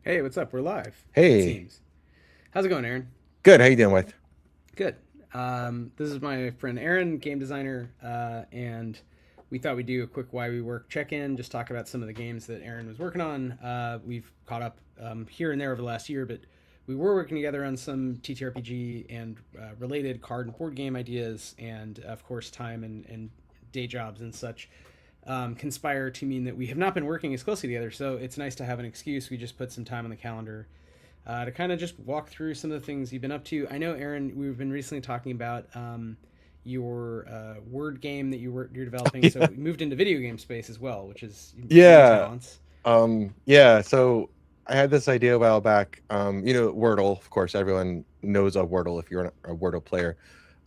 Hey, what's up? We're live, it Hey, seems. How's it going, Aaron? good. How you doing, Wythe? Good. This is my friend Aaron, game designer, and we thought we'd do a quick why we work check-in, just talk about some of the games that Aaron was working on. We've caught up here and there over the last year, but we were working together on some TTRPG and related card and board game ideas, and of course, time and day jobs and such conspire to mean that we have not been working as closely together. So it's nice to have an excuse. We just put some time on the calendar to kind of just walk through some of the things you've been up to. I know, Aaron, we've been recently talking about your word game that you're developing. So we moved into video game space as well, which is new Yeah. talents. Yeah. So I had this idea a while back. Wordle. Of course, everyone knows a Wordle if you're a Wordle player.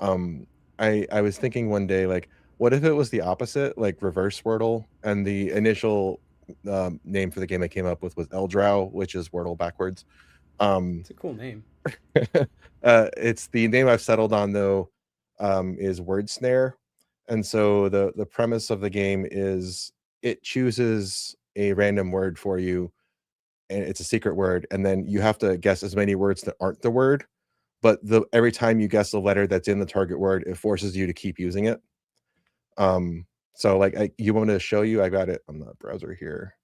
Um, I was thinking one day, like, what if it was the opposite, like reverse Wordle, and the initial name for the game I came up with was Eldrow, which is Wordle backwards. Um, It's a cool name. it's the name I've settled on though, is Word Snare, and so the premise of the game is it chooses a random word for you, and it's a secret word, and then you have to guess as many words that aren't the word. But every time you guess the letter that's in the target word, it forces you to keep using it. So like you want me to show you? I got it on the browser here.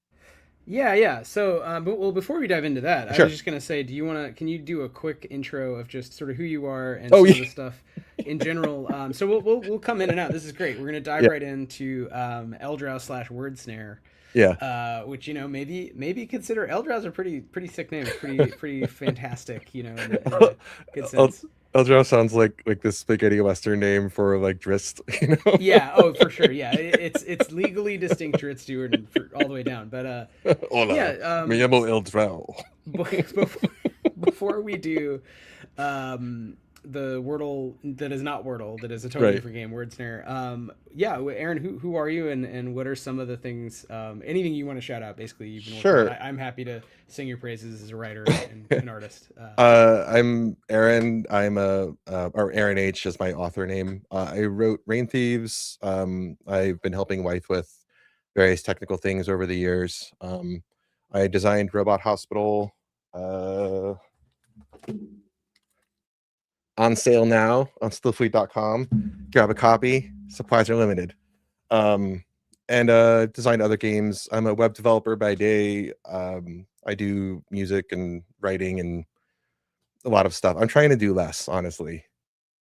Yeah, yeah. So, before we dive into that, I was Sure. just gonna say, can you do a quick intro of just sort of who you are and Oh some yeah, of the stuff in general? So we'll come in and out. This is great. We're gonna dive yeah, right into Eldrow slash Word Snare, yeah. which maybe consider Eldrow's a pretty sick name. It's pretty fantastic, in a good El sense. Eldrow sounds like this spaghetti western name for like Drist, Yeah. Oh, for sure. Yeah. It's legally distinct Dritz Stewart for all the way down. But yeah. Hola, me llamo Eldrow. Before before we do the Wordle that is not Wordle, that is a totally Right. different game, Word Snare. Yeah, Aaron, who are you, and what are some of the things, anything you want to shout out? Basically, you've been working on. Sure. I'm happy to sing your praises as a writer and an artist. I'm Aaron. Or Aaron H is my author name. I wrote Rain Thieves. I've been helping Wythe with various technical things over the years. I designed Robot Hospital. Uh, on sale now on stillfleet.com. Grab a copy. Supplies are limited. Um, and designed other games. I'm a web developer by day. I do music and writing and a lot of stuff. I'm trying to do less, honestly.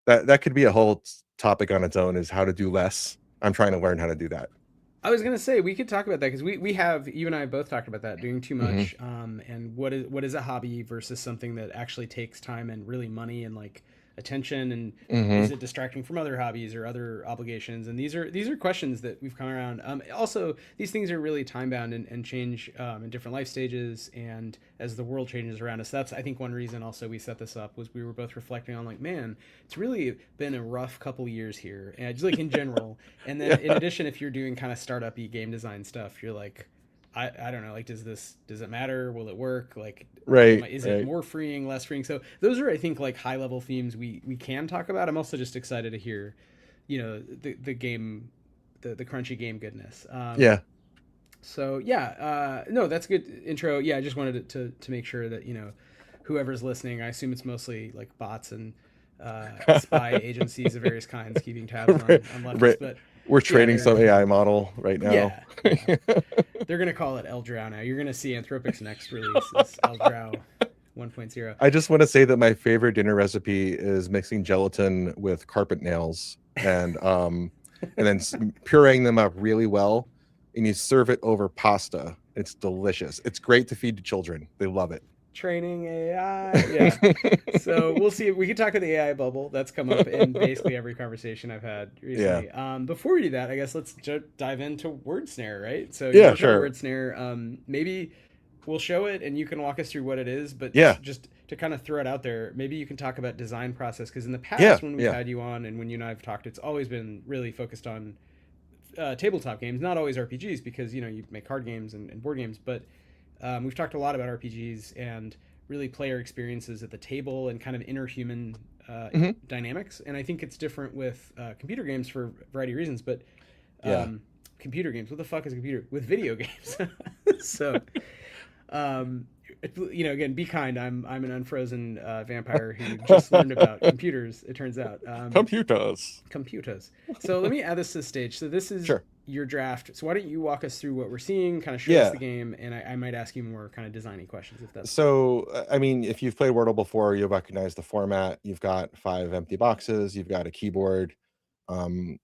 That could be a whole topic on its own, is how to do less. I'm trying to learn how to do that. I was gonna say we could talk about that because we have you and I both talked about that doing too Hmm. much, and what is a hobby versus something that actually takes time and really money and like attention, and Hmm. is it distracting from other hobbies or other obligations? And these are questions that we've come around. Also, these things are really time bound and change in different life stages and as the world changes around us. That's I think one reason also we set this up was we were both reflecting on like, man, it's really been a rough couple years here, and just like in general. And then in Yeah. addition, if you're doing kind of startup-y game design stuff, you're like, I don't know, like does it matter? Will it work? Like, Right. is it Right. more freeing, less freeing? So those are I think like high level themes we can talk about. I'm also just excited to hear, the game, the crunchy game goodness. Yeah. So yeah, no, that's a good intro. Yeah, I just wanted to make sure that whoever's listening, I assume it's mostly like bots and spy agencies of various kinds keeping tabs on leftists, Right. but We're yeah, training some AI model right now. yeah. They're gonna call it Eldrow now. You're gonna see Anthropic's next release is Eldrow 1.0. I just want to say that my favorite dinner recipe is mixing gelatin with carpet nails and then pureeing them up really well, and you serve it over pasta. It's delicious. It's great to feed to children. They love it. Training AI, yeah. So we'll see. We can talk to the AI bubble that's come up in basically every conversation I've had Yeah. recently. Before we do that, I guess let's dive into Word Snare, right? So you're Yeah, working on sure. Word Snare. Maybe we'll show it and you can walk us through what it is, but Yeah. just to kind of throw it out there, maybe you can talk about design process because in the Yeah. past when we've Yeah. had you on and when you and I have talked, it's always been really focused on tabletop games, not always RPGs because you make card games and board games, but we've talked a lot about RPGs and really player experiences at the table and kind of inner human Hmm. dynamics. And I think it's different with computer games for a variety of reasons, but Yeah. computer games, what the fuck is a computer? With video games. So, um, Again, be kind. I'm an unfrozen vampire who just learned about computers. It turns out. Computers. Computers. So let me add this to the stage. So this is Sure. your draft. So why don't you walk us through what we're seeing, kind of show us Yeah. the game, and I might ask you more kind of designy questions if that's cool. So, I mean, if you've played Wordle before, you'll recognize the format. You've got 5 empty boxes. You've got a keyboard. Um,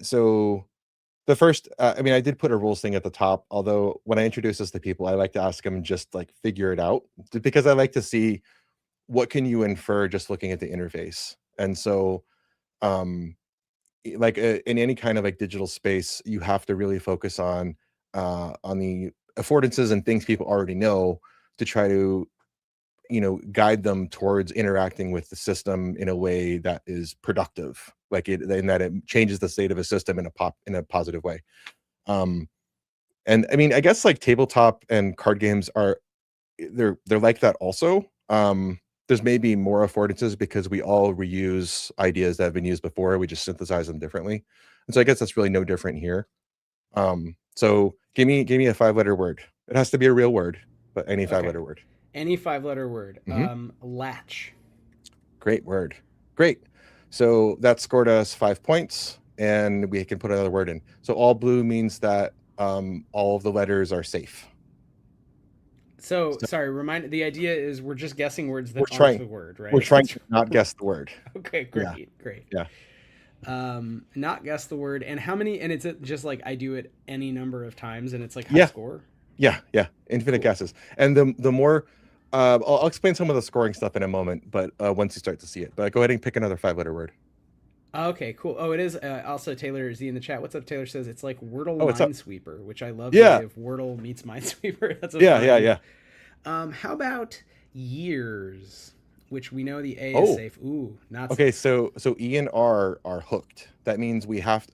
so the first, I mean, I did put a rules thing at the top. Although when I introduce this to people, I like to ask them just like figure it out, because I like to see what can you infer just looking at the interface. And so, um, like in any kind of like digital space, you have to really focus on the affordances and things people already know to try to guide them towards interacting with the system in a way that is productive, like it in that it changes the state of a system in a positive way. um and I mean, I guess like tabletop and card games are, they're like that also. There's maybe more affordances because we all reuse ideas that have been used before, we just synthesize them differently, and so I guess that's really no different here. So give me a 5-letter word. It has to be a real word, but any Okay. 5-letter word. Any 5 letter word. Hmm. Latch. Great word. Great. So that scored us 5 points, and we can put another word in. So all blue means that all of the letters are safe. So So sorry. Remind. The idea is we're just guessing words we're that aren't trying the word, we're right? trying to not guess the word. Okay. Yeah. Great. Great. Yeah. Not guess the word. And how many? And it's just like I do it any number of times, and it's like high Yeah. score. Yeah. Yeah. Infinite Cool. guesses. And the more I'll explain some of the scoring stuff in a moment, but once you start to see it. But go ahead and pick another 5-letter word. Okay, cool. Oh, it is also Taylor Z in the chat. What's up? Taylor says it's like Wordle Oh, what's up? Minesweeper, which I love the Yeah. idea of Wordle meets Minesweeper. That's a Yeah. fun Yeah. Yeah. idea. How about years, which we know the A is Oh, safe. Ooh, not okay. safe. So E and R are hooked. That means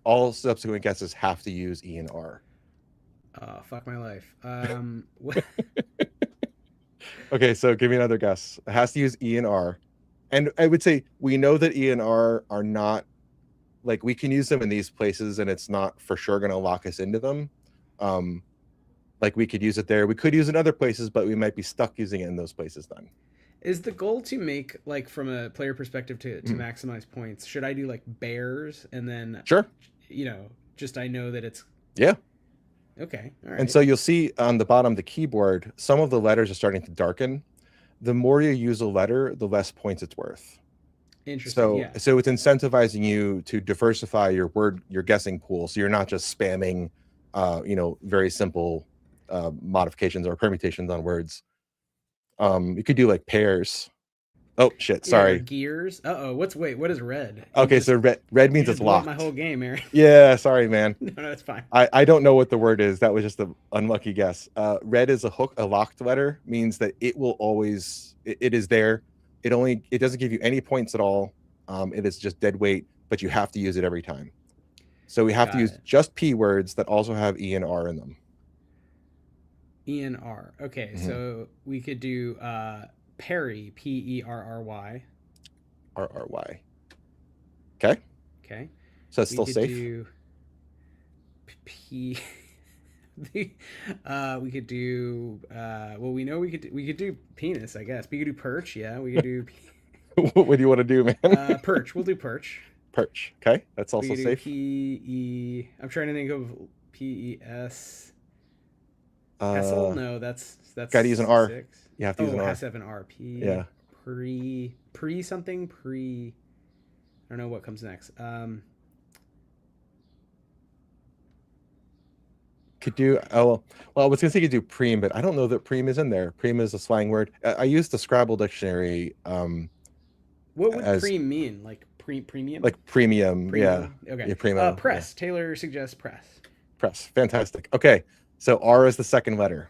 all subsequent guesses have to use E and R. Fuck my life. What? Okay, so give me another guess. It has to use E and R. And I would say we know that E and R are not, like, we can use them in these places and it's not for sure going to lock us into them. Um, like we could use it there. We could use it in other places, but we might be stuck using it in those places then. Is the goal to make, like, from a player perspective, to Mhm. maximize points? Should I do like bears and then, Sure. just I know that it's Yeah. okay. All And right. so you'll see on the bottom of the keyboard, some of the letters are starting to darken. The more you use a letter, the less points it's worth. Interesting. So Yeah. so it's incentivizing you to diversify your guessing pool, so you're not just spamming very simple modifications or permutations on words. You could do like pairs. Oh shit, Yeah. Or sorry. gears. What's wait? What is red? Okay, so red You means just it's blew up my whole locked. game, Aaron. Yeah, sorry, man. No, no, it's fine. I don't know what the word is. That was just an unlucky guess. Red is a locked letter, means that it will always, it is there. It doesn't give you any points at all. It is just dead weight, but you have to use it every time. So we have to Got use it. just P words that also have E and R in them. ENR. Okay, Mhm. so we could do Perry, Perry. RRY. Okay. Okay. So it's We still could safe. do P. We could do. Well, we know we could do penis. I guess we could do perch. Yeah, we could do What do you want to do, man? perch. We'll do perch. Perch. Okay. That's We also could do safe. PE. I'm trying to think of PES. Essel? Uh, No, that's Got to use an R. 6. You have to use Oh, an it has R. to have an RP. Yeah. Pre something pre. I don't know what comes next. Could do, oh, well, I was gonna say you could do preem, but I don't know that preem is in there. Preem is a slang word. I used the Scrabble dictionary What would as pre mean? Like premium? like premium. Yeah. Premium. Okay. Yeah, primo. Yeah. Press. Taylor suggests press. Press. Fantastic. Okay. So R is the second letter.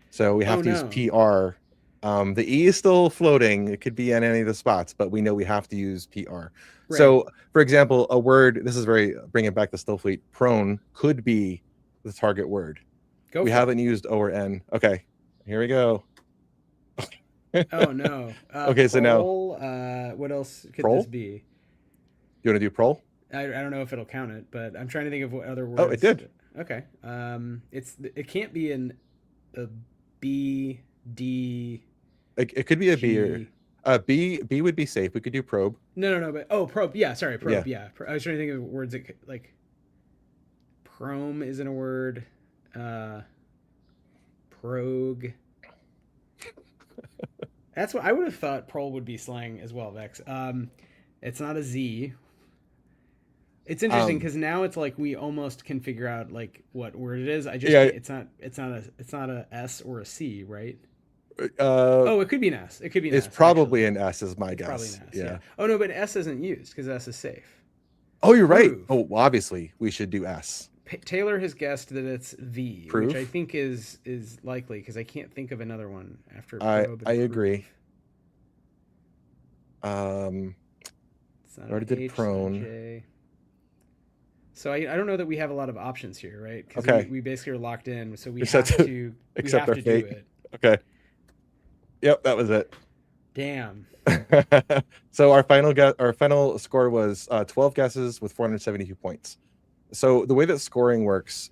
So we Oh have to use no. PR. The E is still floating. It could be in any of the spots, but we know we have to use PR. Right. So, for example, a word, this is very, bringing back the Stillfleet, prone could be the target word. Go We for it. haven't used O or N. Okay, here we go. Oh no. Okay, so now, Prole. What else could this prol? be? You want to do prol? I don't know if it'll count it, but I'm trying to think of what other Oh, it words. did. Okay. It can't be a B. D It could be a B or G. B would be safe. We could do probe. No. But probe. Yeah, sorry, Yeah. probe. Yeah, I was trying to think of words that like Chrome isn't a word. Uh, Prog. That's what I would have thought. Prol would be slang as well, Vex. It's not a Z. It's interesting Um. because now it's like we almost can figure out like what word it is. I just Yeah. can't. It's not a S or a C, right? Uh. Oh, it could be an S. It could be an It's S probably actually. an S, is my It's probably an guess. S. Yeah. Yeah. Oh no, but S isn't used because S is safe. Oh, you're right. Oh, Prove. well, obviously we should do S. Taylor has guessed that it's V, which I Proof. think is likely because I can't think of another one after probe I and agree. prove. Um. It's not I an already did H. It's not a prone. J. So I don't know that we have a lot of options here, right? Because Okay. we basically are locked in, so Except we except have our to do fate. it. Okay. Yep, that was it. Damn. So our final score was 12 guesses with 472 points. So the way that scoring works,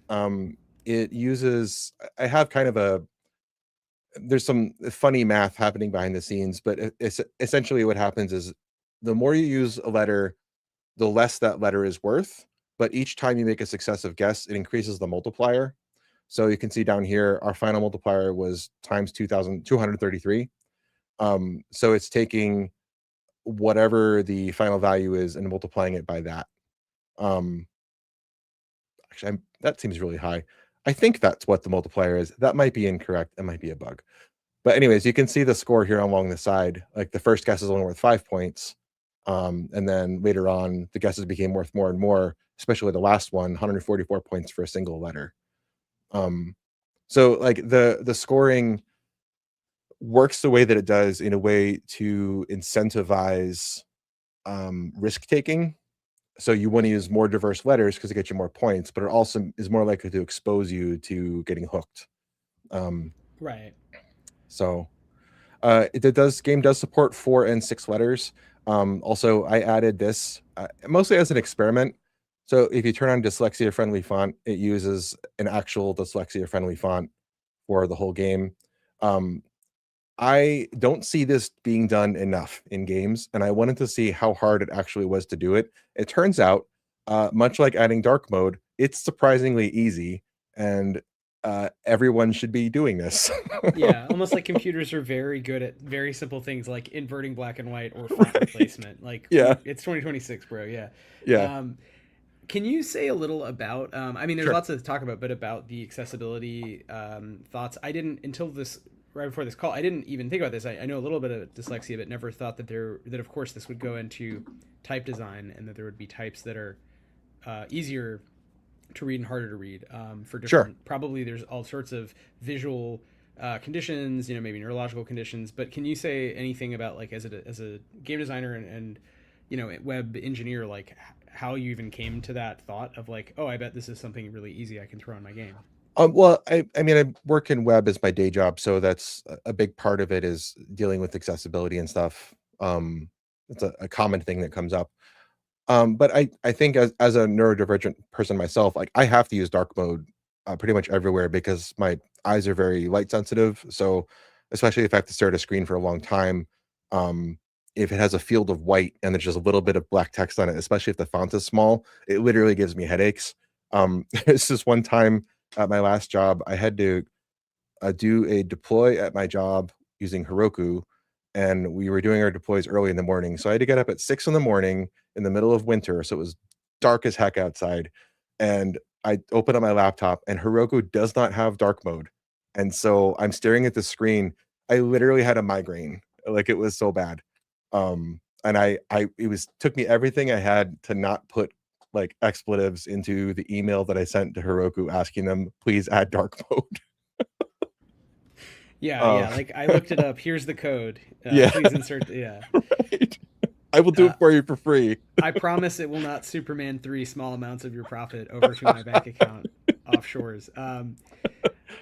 it uses I have kind of a there's some funny math happening behind the scenes, but it's essentially what happens is the more you use a letter, the less that letter is worth. But each time you make a successive guess, it increases the multiplier. So you can see down here, our final multiplier was times 2,233. So it's taking whatever the final value is and multiplying it by that. Um, actually, that seems really high. I think that's what the multiplier is. That might be incorrect. That might be a bug. But anyways, you can see the score here along the side. Like the first guess is only worth 5 points. And then later on, the guesses became worth more and more, especially the last one, 144 points for a single letter. So like the scoring works the way that it does in a way to incentivize risk taking. So you want to use more diverse letters because it gets you more points, but it also is more likely to expose you to getting hooked. Right. So game does support 4 and 6 letters. Also, I added this mostly as an experiment. So if you turn on dyslexia-friendly font, it uses an actual dyslexia-friendly font for the whole game. I don't see this being done enough in games, and I wanted to see how hard it actually was to do it. It turns out, much like adding dark mode, it's surprisingly easy, and everyone should be doing this. Yeah, almost like computers are very good at very simple things like inverting black and white or font Right. replacement. Like Yeah. it's 2026, bro. Yeah. Yeah. Um, can you say a little about? I mean, there's Sure. lots to talk about, but about the accessibility thoughts. I didn't until this right before this call. I didn't even think about this. I know a little bit of dyslexia, but never thought that of course this would go into type design and that there would be types that are easier to read and harder to read for Sure. different. Probably there's all sorts of visual conditions, maybe neurological conditions. But can you say anything about like as a game designer and web engineer, like how you even came to that thought of like, oh, I bet this is something really easy I can throw in my game. Well, I mean, I work in web as my day job, so that's a big part of it is dealing with accessibility and stuff. It's a common thing that comes up. But I think as a neurodivergent person myself, like I have to use dark mode pretty much everywhere because my eyes are very light sensitive. So especially if I have to stare at a screen for a long time, um, if it has a field of white and there's just a little bit of black text on it, especially if the font is small, it literally gives me headaches. This is one time at my last job, I had to do a deploy at my job using Heroku, and we were doing our deploys early in the morning. So I had to get up at 6 in the morning in the middle of winter, so it was dark as heck outside. And I open up my laptop, and Heroku does not have dark mode, and so I'm staring at the screen. I literally had a migraine, like it was so bad. And it was took me everything I had to not put like expletives into the email that I sent to Heroku asking them please add dark mode. Yeah. Uh, Like I looked it up. Here's the code. yeah, Please insert. Yeah. right. I will do Uh, it for you for free. I promise it will not Superman 3 small amounts of your profit over to my bank account offshores.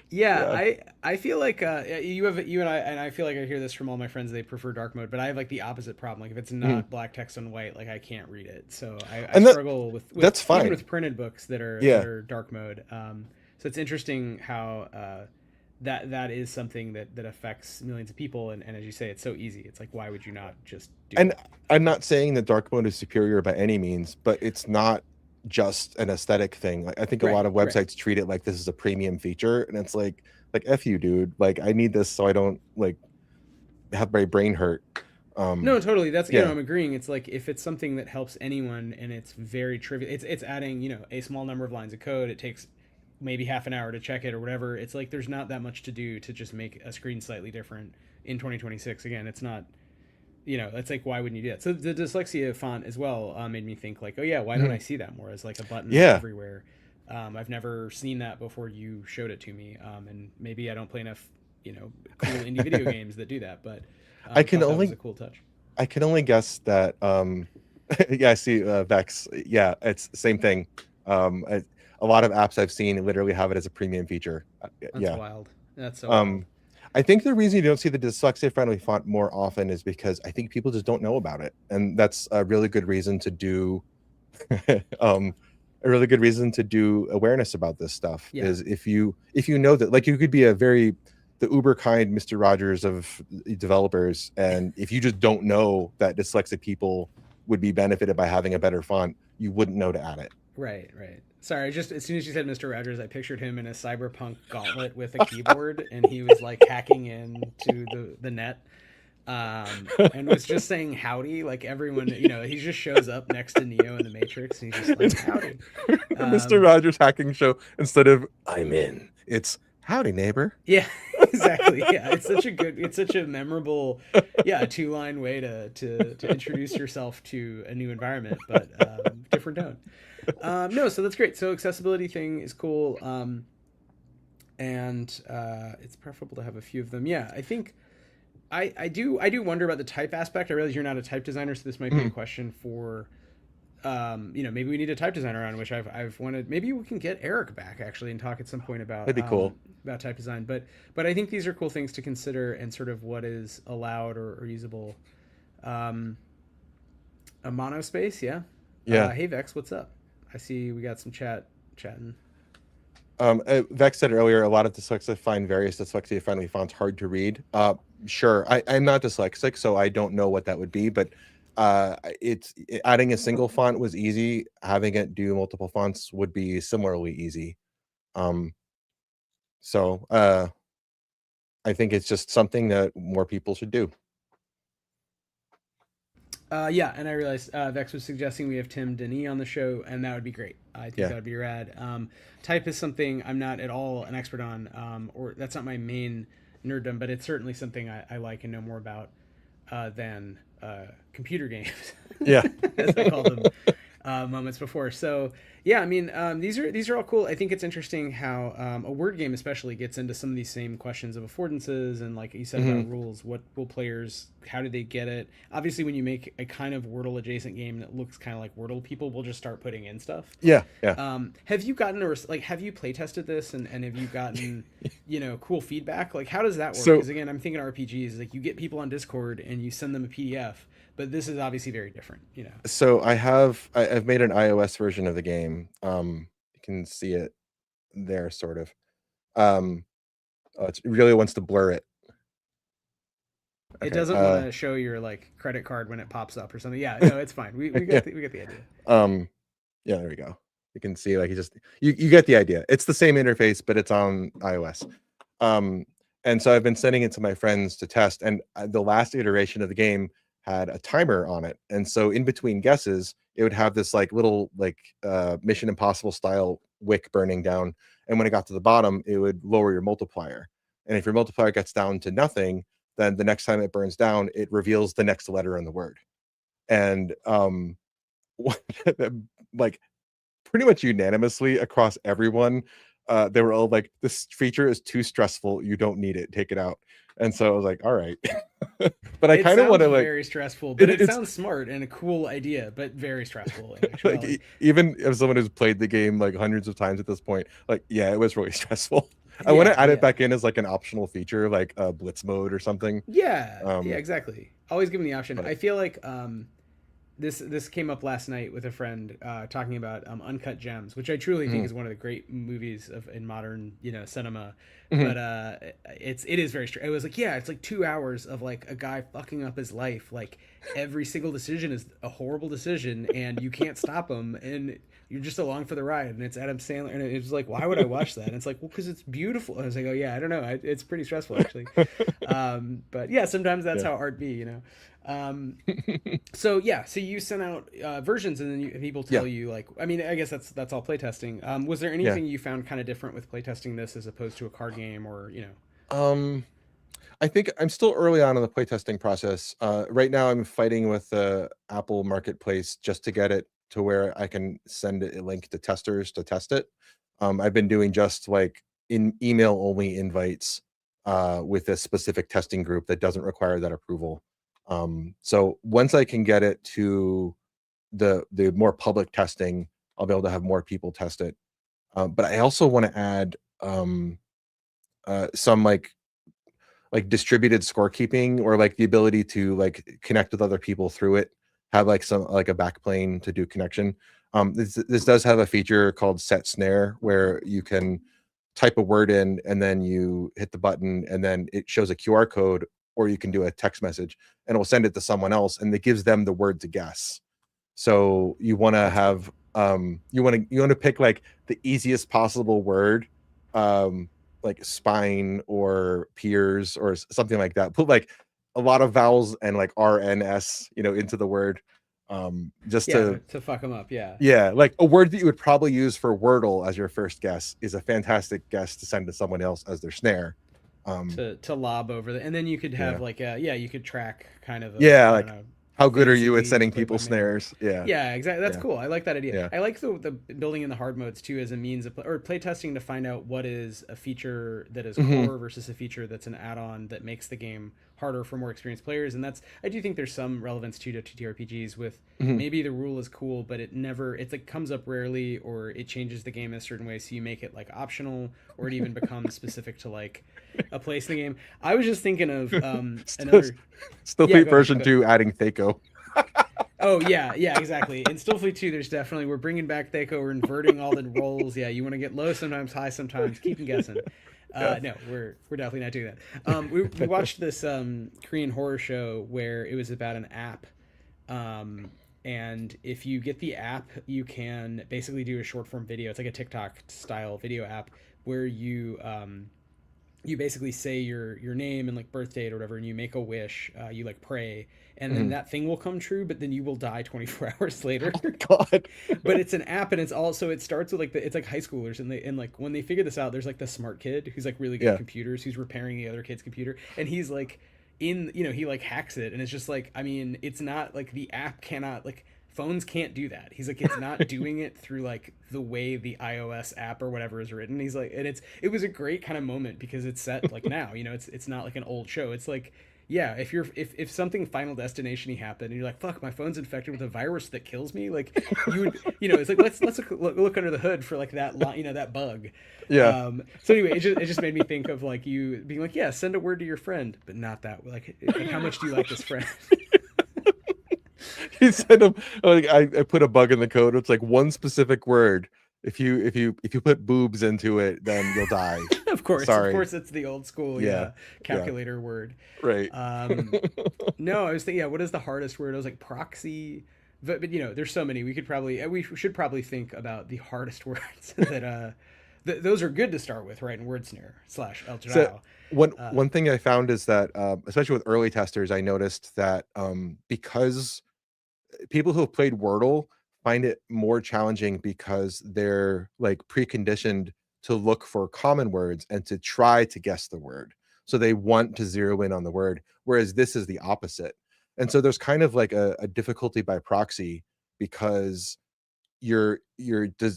Yeah, Yeah. I feel like you and I feel like I hear this from all my friends. They prefer dark mode, but I have like the opposite problem. Like if it's Mhm. not black text on white, like I can't read it. So I And struggle with that's even fine. with printed books that Yeah. are dark mode. So it's interesting how that is something that affects millions of people, and as you say, it's so easy. It's like, why would you not just do And that? I'm not saying that dark mode is superior by any means, but it's not just an aesthetic thing. Like I think a lot Right, of right. websites treat it like this is a premium feature, and it's like F you, dude. Like I need this so I don't like have my brain hurt. No, totally. That's, Yeah. I'm agreeing. It's like, if it's something that helps anyone and it's very trivial, it's adding, a small number of lines of code. It takes maybe half an hour to check it or whatever. It's like there's not that much to do to just make a screen slightly different in 2026. Again, it's not, it's like, why wouldn't you do that? So the dyslexia font as well made me think like, oh yeah, why don't I Mhm. see that more as like a button Yeah. everywhere? I've never seen that before you showed it to me, and maybe I don't play enough, cool indie video games that do that, but I can thought that was a only cool touch. I can only guess that yeah, I see Vex. Yeah, it's the same thing. A lot of apps I've seen literally have it as a premium feature. That's Yeah. wild. That's so wild. Um I think the reason you don't see the dyslexia friendly font more often is because I think people just don't know about it. And that's a really good reason to do um a really good reason to do awareness about this stuff Yeah. is if you know that like you could be a very the uber kind Mr. Rogers of developers, and if you just don't know that dyslexic people would be benefited by having a better font, you wouldn't know to add it. Right. Right. Sorry. Just as soon as you said Mr. Rogers, I pictured him in a cyberpunk gauntlet with a keyboard, and he was like hacking into the net, and was just saying howdy. Like everyone, he just shows up next to Neo in the Matrix, and he's just like howdy. Mr. Um, Rogers hacking show, instead of I'm in, it's howdy neighbor. yeah. Exactly. Yeah. It's such a memorable, yeah, a two-line way to introduce yourself to a new environment, but different tone. No, so that's great. So accessibility thing is cool, and it's preferable to have a few of them. Yeah, I think I do wonder about the type aspect. I realize you're not a type designer, so this might be a Mhm. question for maybe we need a type designer on, which I've wanted. Maybe we can get Eric back actually and talk at some point That'd be cool. about type design. But I think these are cool things to consider and sort of what is allowed or usable. Um, a monospace, yeah. Yeah. Hey Vex, what's up? I see we got some chatting. Vex said earlier, a lot of dyslexic find various dyslexia-friendly fonts hard to read. Sure, I'm not dyslexic, so I don't know what that would be, but it's adding a single font was easy. Having it do multiple fonts would be similarly easy. Um, so I think it's just something that more people should do. Yeah, and I realized Vex was suggesting we have Tim Denis on the show, and that would be great. I think Yeah. that would be rad. Type is something I'm not at all an expert on, or that's not my main nerddom, but it's certainly something I like and know more about than computer games, Yeah. as I called them moments before. So yeah, I mean, these are all cool. I think it's interesting how a word game especially gets into some of these same questions of affordances and, like you said, Mhm. about rules. What will players? How do they get it? Obviously, when you make a kind of Wordle adjacent game that looks kind of like Wordle, people will just start putting in stuff. Yeah. Yeah. Have you gotten or like have you play tested this and have you gotten cool feedback? Like how does that work? So Because again, I'm thinking RPGs like you get people on Discord and you send them a PDF, but this is obviously very different. so I've made an iOS version of the game. You can see it there, sort of. Um, it really wants to blur it. It Okay. doesn't want to show your like credit card when it pops up or something. Yeah, no, it's fine. We Yeah. we got the idea. Um, yeah, there we go. You can see like you get the idea. It's the same interface, but it's on iOS. Um, and so I've been sending it to my friends to test, and the last iteration of the game had a timer on it, and so in between guesses, it would have this like little like Mission Impossible style wick burning down, and when it got to the bottom, it would lower your multiplier, and if your multiplier gets down to nothing, then the next time it burns down, it reveals the next letter in the word, and like pretty much unanimously across everyone, they were all like, "This feature is too stressful. You don't need it. Take it out." And so I was like, "All right," but I It kind of want sounds to like very stressful, but it it's sounds smart and a cool idea, but very stressful in like actuality. even as someone who's played the game like hundreds of times at this point, like yeah, it was really stressful. I want Yeah, to add it yeah. back in as like an optional feature, like blitz mode or something. Yeah, Um, exactly. Always give them the option. but I feel like this came up last night with a friend talking about Uncut Gems, which I truly think Mhm. is one of the great movies of in modern cinema. Mhm. But it is very strange. It was like, yeah, it's like 2 hours of like a guy fucking up his life. Like every single decision is a horrible decision, and you can't stop him, and you're just along for the ride. And it's Adam Sandler, and it's like, why would I watch that? And it's like, well, because it's beautiful. I was like, oh yeah, I don't know, it's pretty stressful actually. But yeah, sometimes that's Yeah. how art be. So yeah, so you sent out versions, and then people Yeah. tell you like, I mean, I guess that's all playtesting. Was there Yeah. anything you found kind of different with playtesting this as opposed to a card game, or? Um, I think I'm still early on in the playtesting process. Right now, I'm fighting with the Apple Marketplace just to get it to where I can send a link to testers to test it. I've been doing just like in email only invites with a specific testing group that doesn't require that approval. So once I can get it to the more public testing, I'll be able to have more people test it. But I also want to add some like distributed scorekeeping or like the ability to like connect with other people through it, have like some like a backplane to do connection. This does have a feature called set snare where you can type a word in and then you hit the button and then it shows a QR code, or you can do a text message and it will send it to someone else and it gives them the word to guess. So you want to That's cool. have you want to pick like the easiest possible word, um like spine or peers or something like that. Put like a lot of vowels and like RNS, into the word, just Yeah, to to fuck them up. Yeah, yeah, like a word that you would probably use for Wordle as your first guess is a fantastic guess to send to someone else as their snare. to lob over and then you could have Yeah. like yeah, you could track kind of Yeah, I don't like know, how good are fantasy you at leagues sending played people by mail. snares? Yeah. Yeah, exactly. That's Yeah. cool. I like that idea. Yeah. I like the building in the hard modes too as a means of or play testing to find out what is a feature that is Mhm. core versus a feature that's an add-on that makes the game harder for more experienced players. And that's I do think there's some relevance to TTRPGs with Mhm. maybe the rule is cool, but it's like comes up rarely, or it changes the game in a certain way, so you make it like optional, or it even becomes specific to like a place in the game. I was just thinking of Still, another. Yeah, Stillfleet go ahead. version 2 adding Thaco. Oh yeah, yeah, exactly. In Stillfleet 2, there's definitely we're bringing back Thaco, we're inverting all the roles. Yeah, you want to get low sometimes, high sometimes. Keep them guessing. Yeah. No, we're definitely not doing that. We watched this Korean horror show where it was about an app, um, and if you get the app, you can basically do a short form video. It's like a TikTok style video app where you basically say your name and like birth date or whatever, and you make a wish, you like pray, and then Mhm. that thing will come true, but then you will die 24 hours later. Oh my god. But it's an app, and it's also it starts with like it's like high schoolers, and like when they figure this out, there's like the smart kid who's like really good at Yeah. computers, who's repairing the other kid's computer, and he's like he like hacks it, and it's just like, I mean, it's not like the app cannot like phones can't do that. He's like, it's not doing it through like the way the iOS app or whatever is written. He's like, and it was a great kind of moment because it's set like now, it's not like an old show. It's like, yeah, if something Final Destination happened and you're like, fuck, my phone's infected with a virus that kills me, like you would, it's like let's look under the hood for like that that bug. Yeah. So anyway, it just made me think of like you being like, yeah, send a word to your friend, but not that like how much do you like this friend? He said like I put a bug in the code. It's like one specific word. If you put boobs into it, then you'll die. Of Sorry. course, it's the old school, Yeah. yeah, Yeah. calculator word. Right. Um, no, I was thinking, yeah, what is the hardest word? I was like proxy, but there's so many. We should probably think about the hardest words that those are good to start with, right? In word snare slash So Eldrow. one Uh, one thing I found is that especially with early testers, I noticed that because people who have played Wordle find it more challenging because they're like preconditioned to look for common words and to try to guess the word. So they want to zero in on the word, whereas this is the opposite. And so there's kind of like a difficulty by proxy because your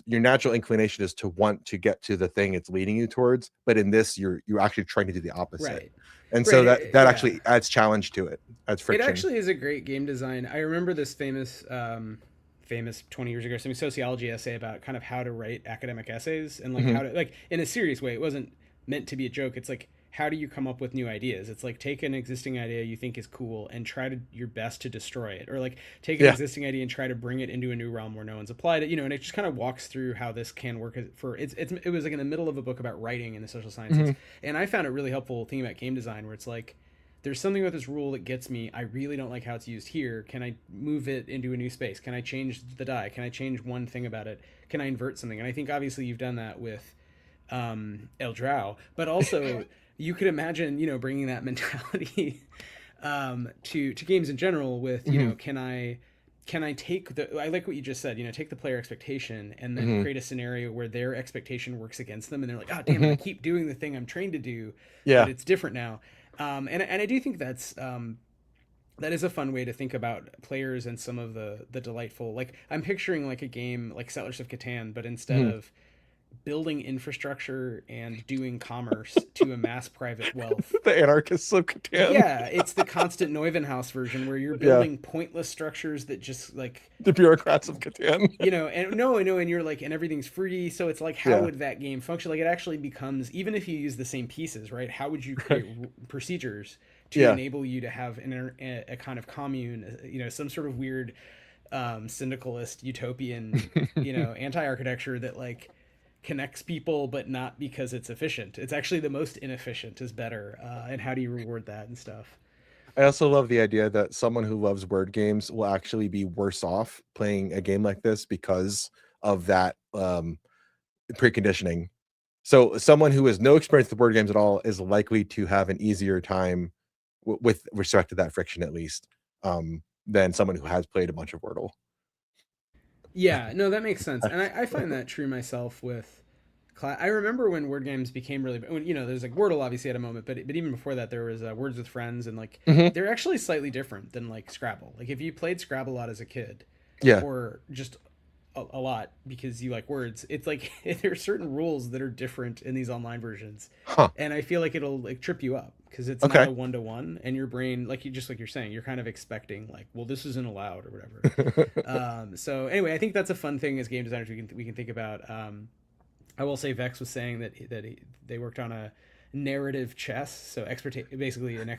natural inclination is to want to get to the thing it's leading you towards, but in this you're actually trying to do the opposite. right, And right, so that yeah. actually adds challenge to it, adds It friction. actually is a great game design. I remember this famous 20 years ago, some sociology essay about kind of how to write academic essays and like Hmm. how to like in a serious way. It wasn't meant to be a joke. It's like how do you come up with new ideas? It's like take an existing idea you think is cool and try to your best to destroy it, or like take an Yeah. existing idea and try to bring it into a new realm where no one's applied it. And it just kind of walks through how this can work for it was like in the middle of a book about writing in the social sciences, Hmm. and I found it really helpful thinking about game design, where it's like there's something about this rule that gets me. I really don't like how it's used here. Can I move it into a new space? Can I change the die? Can I change one thing about it? Can I invert something? And I think obviously you've done that with Eldrow, but also you could imagine, bringing that mentality to games in general. With Hmm. can I take the I like what you just said, take the player expectation and then Hmm. create a scenario where their expectation works against them, and they're like, oh damn it, I Hmm. keep doing the thing I'm trained to do, but Yeah. it's different now. And I do think that is a fun way to think about players and some of the delightful, like I'm picturing like a game like Settlers of Catan, but instead Hmm. of building infrastructure and doing commerce to amass private wealth. The anarchists of Catan. Yeah, it's the constant Neuvenhouse version where you're Yeah. building pointless structures that just like, The bureaucrats of Catan. and no, I know, and you're like, and everything's free. So it's like, how Yeah. would that game function? Like, it actually becomes, even if you use the same pieces, right? How would you create procedures to Yeah. enable you to have a kind of commune, some sort of weird syndicalist utopian, anti-architecture that like connects people, but not because it's efficient. It's actually the most inefficient is better. And how do you reward that and stuff? I also love the idea that someone who loves word games will actually be worse off playing a game like this because of that preconditioning. So someone who has no experience with word games at all is likely to have an easier time with respect to that friction, at least, than someone who has played a bunch of Wordle. Yeah, no, that makes sense, and I find that true myself with. I remember when word games became really, when there's like Wordle obviously at a moment, but even before that there was Words with Friends, and like Hmm. they're actually slightly different than like Scrabble. Like if you played Scrabble a lot as a kid, Yeah. or just a lot because you like words, it's like there are certain rules that are different in these online versions, Huh. and I feel like it'll like trip you up because it's not Okay. a one to one, and your brain, like you're saying, you're kind of expecting like, well, this isn't allowed or whatever. So anyway, I think that's a fun thing as game designers we can think about. I will say Vex was saying they worked on a narrative chess, so basically an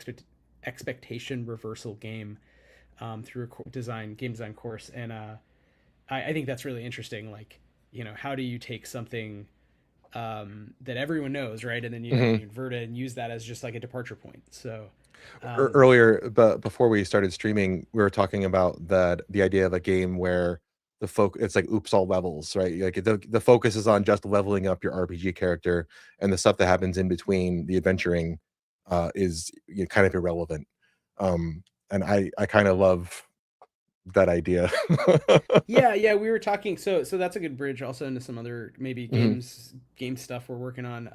expectation reversal game through a game design course, and I think that's really interesting. Like, how do you take something that everyone knows, right, and then Hmm. you invert it and use that as just like a departure point. So, Earlier, but before we started streaming, we were talking about the idea of a game where it's like oops all levels, right? Like the focus is on just leveling up your RPG character, and the stuff that happens in between the adventuring is kind of irrelevant. And I kind of love that idea. yeah, we were talking. So that's a good bridge also into some other maybe Hmm. game stuff we're working on.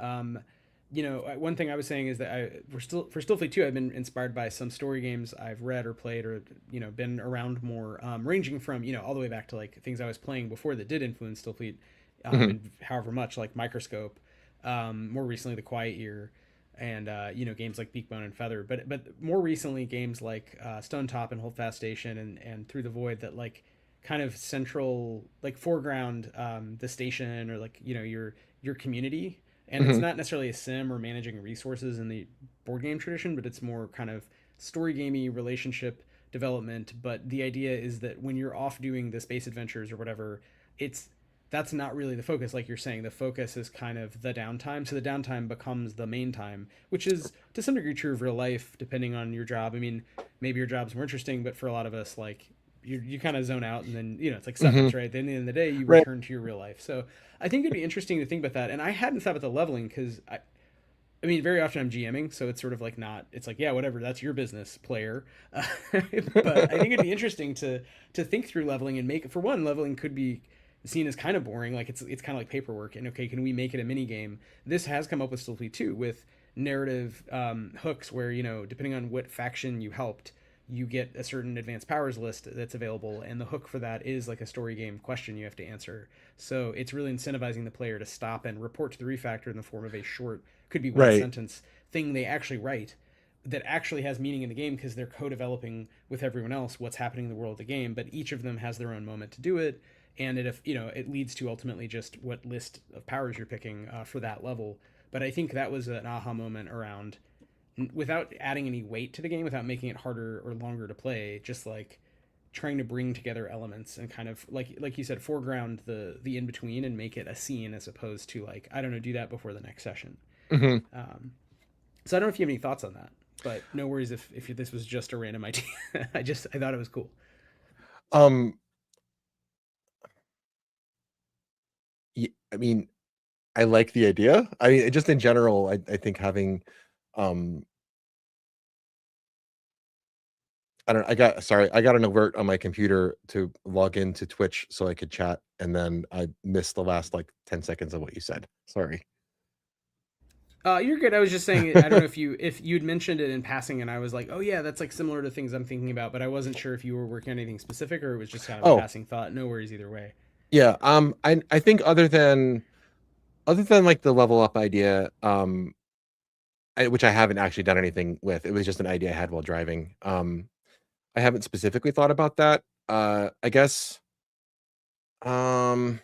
One thing I was saying is that for Stillfleet too, I've been inspired by some story games I've read or played or been around more, ranging from all the way back to like things I was playing before that did influence Stillfleet, Hmm. and however much, like Microscope, more recently The Quiet Year, and games like Beak Bone and Feather, but more recently games like Stone Top and Hold Fast Station and Through the Void that like kind of central, like foreground, the station, or like your community, and it's Hmm. not necessarily a sim or managing resources in the board game tradition, but it's more kind of story gamey relationship development. But the idea is that when you're off doing the space adventures or whatever, it's that's not really the focus. Like you're saying, the focus is kind of the downtime, so the downtime becomes the main time, which is to some degree true of real life depending on your job. I mean, maybe your job's more interesting, but for a lot of us, like you kind of zone out, and then it's like Hmm. severance, right? Then at the end of the day you Right. return to your real life. So I think it'd be interesting to think about that, and I hadn't thought about the leveling because I mean, very often I'm GMing, so it's sort of like not. It's like, yeah, whatever, that's your business, player. But I think it'd be interesting to think through leveling and make. For one, leveling could be seen as kind of boring, like it's kind of like paperwork. And okay, can we make it a mini game? This has come up with Stillfleet too, with narrative hooks where depending on what faction you helped, you get a certain advanced powers list that's available, and the hook for that is like a story game question you have to answer. So it's really incentivizing the player to stop and report to the refactor in the form of a short, could be one Right. sentence thing they actually write that actually has meaning in the game because they're co-developing with everyone else what's happening in the world of the game, but each of them has their own moment to do it, and it leads to ultimately just what list of powers you're picking for that level. But I think that was an aha moment around, without adding any weight to the game, without making it harder or longer to play, just like trying to bring together elements and kind of like you said, foreground the in between and make it a scene as opposed to like, I don't know, do that before the next session. Hmm. So I don't know if you have any thoughts on that, but no worries if this was just a random idea. I thought it was cool. Um, I mean, I like the idea. I mean, just in general, I think having, um, I don't. I got an alert on my computer to log into Twitch so I could chat, and then I missed the last like 10 seconds of what you said. Sorry. You're good. I was just saying. I don't know if you'd mentioned it in passing, and I was like, oh yeah, that's like similar to things I'm thinking about, but I wasn't sure if you were working on anything specific or it was just kind of a Oh, passing thought. No worries either way. yeah. I think other than like the level up idea, which I haven't actually done anything with. It was just an idea I had while driving. I haven't specifically thought about that. I guess. Um,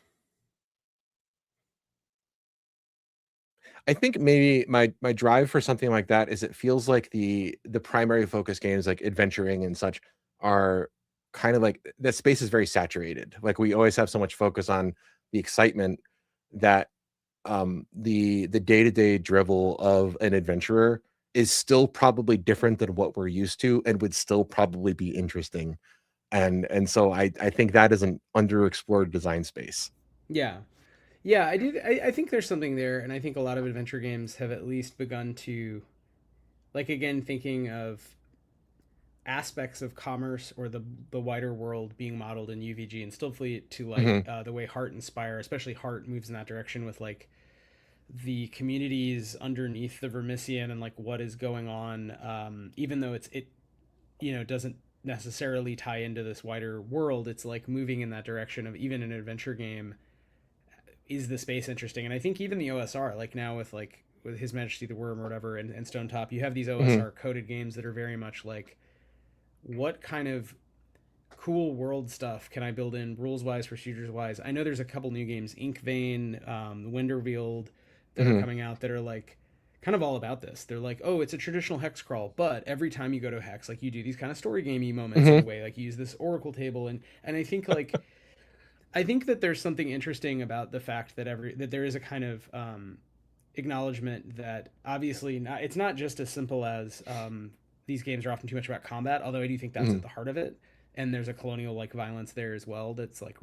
I think maybe my drive for something like that is it feels like the primary focus games like adventuring and such are kind of like the space is very saturated. Like we always have so much focus on the excitement that the day-to-day drivel of an adventurer is still probably different than what we're used to and would still probably be interesting. And so I think that is an underexplored design space. Yeah, yeah, I do. I think there's something there, and I think a lot of adventure games have at least begun to, like, again, thinking of aspects of commerce or the wider world being modeled in UVG and Stillfleet to like Hmm. the way Heart Inspire, especially Heart, moves in that direction with like the communities underneath the Vermissian and like what is going on, even though it doesn't necessarily tie into this wider world. It's like moving in that direction of even an adventure game, is the space interesting? And I think even the OSR, like now with His Majesty the Worm or whatever, and Stone Top, you have these Hmm. OSR coded games that are very much like, what kind of cool world stuff can I build in rules wise, procedures wise? I know there's a couple new games, Ink Vein, The Wind Revealed, that are Hmm. coming out that are like kind of all about this. They're like, oh, it's a traditional hex crawl, but every time you go to a hex, like you do these kind of story gamey moments in a Hmm. way, like you use this oracle table, and I think like I think that there's something interesting about the fact that there is a kind of acknowledgement that obviously it's not just as simple as these games are often too much about combat, although I do think that's Hmm. at the heart of it, and there's a colonial like violence there as well that's like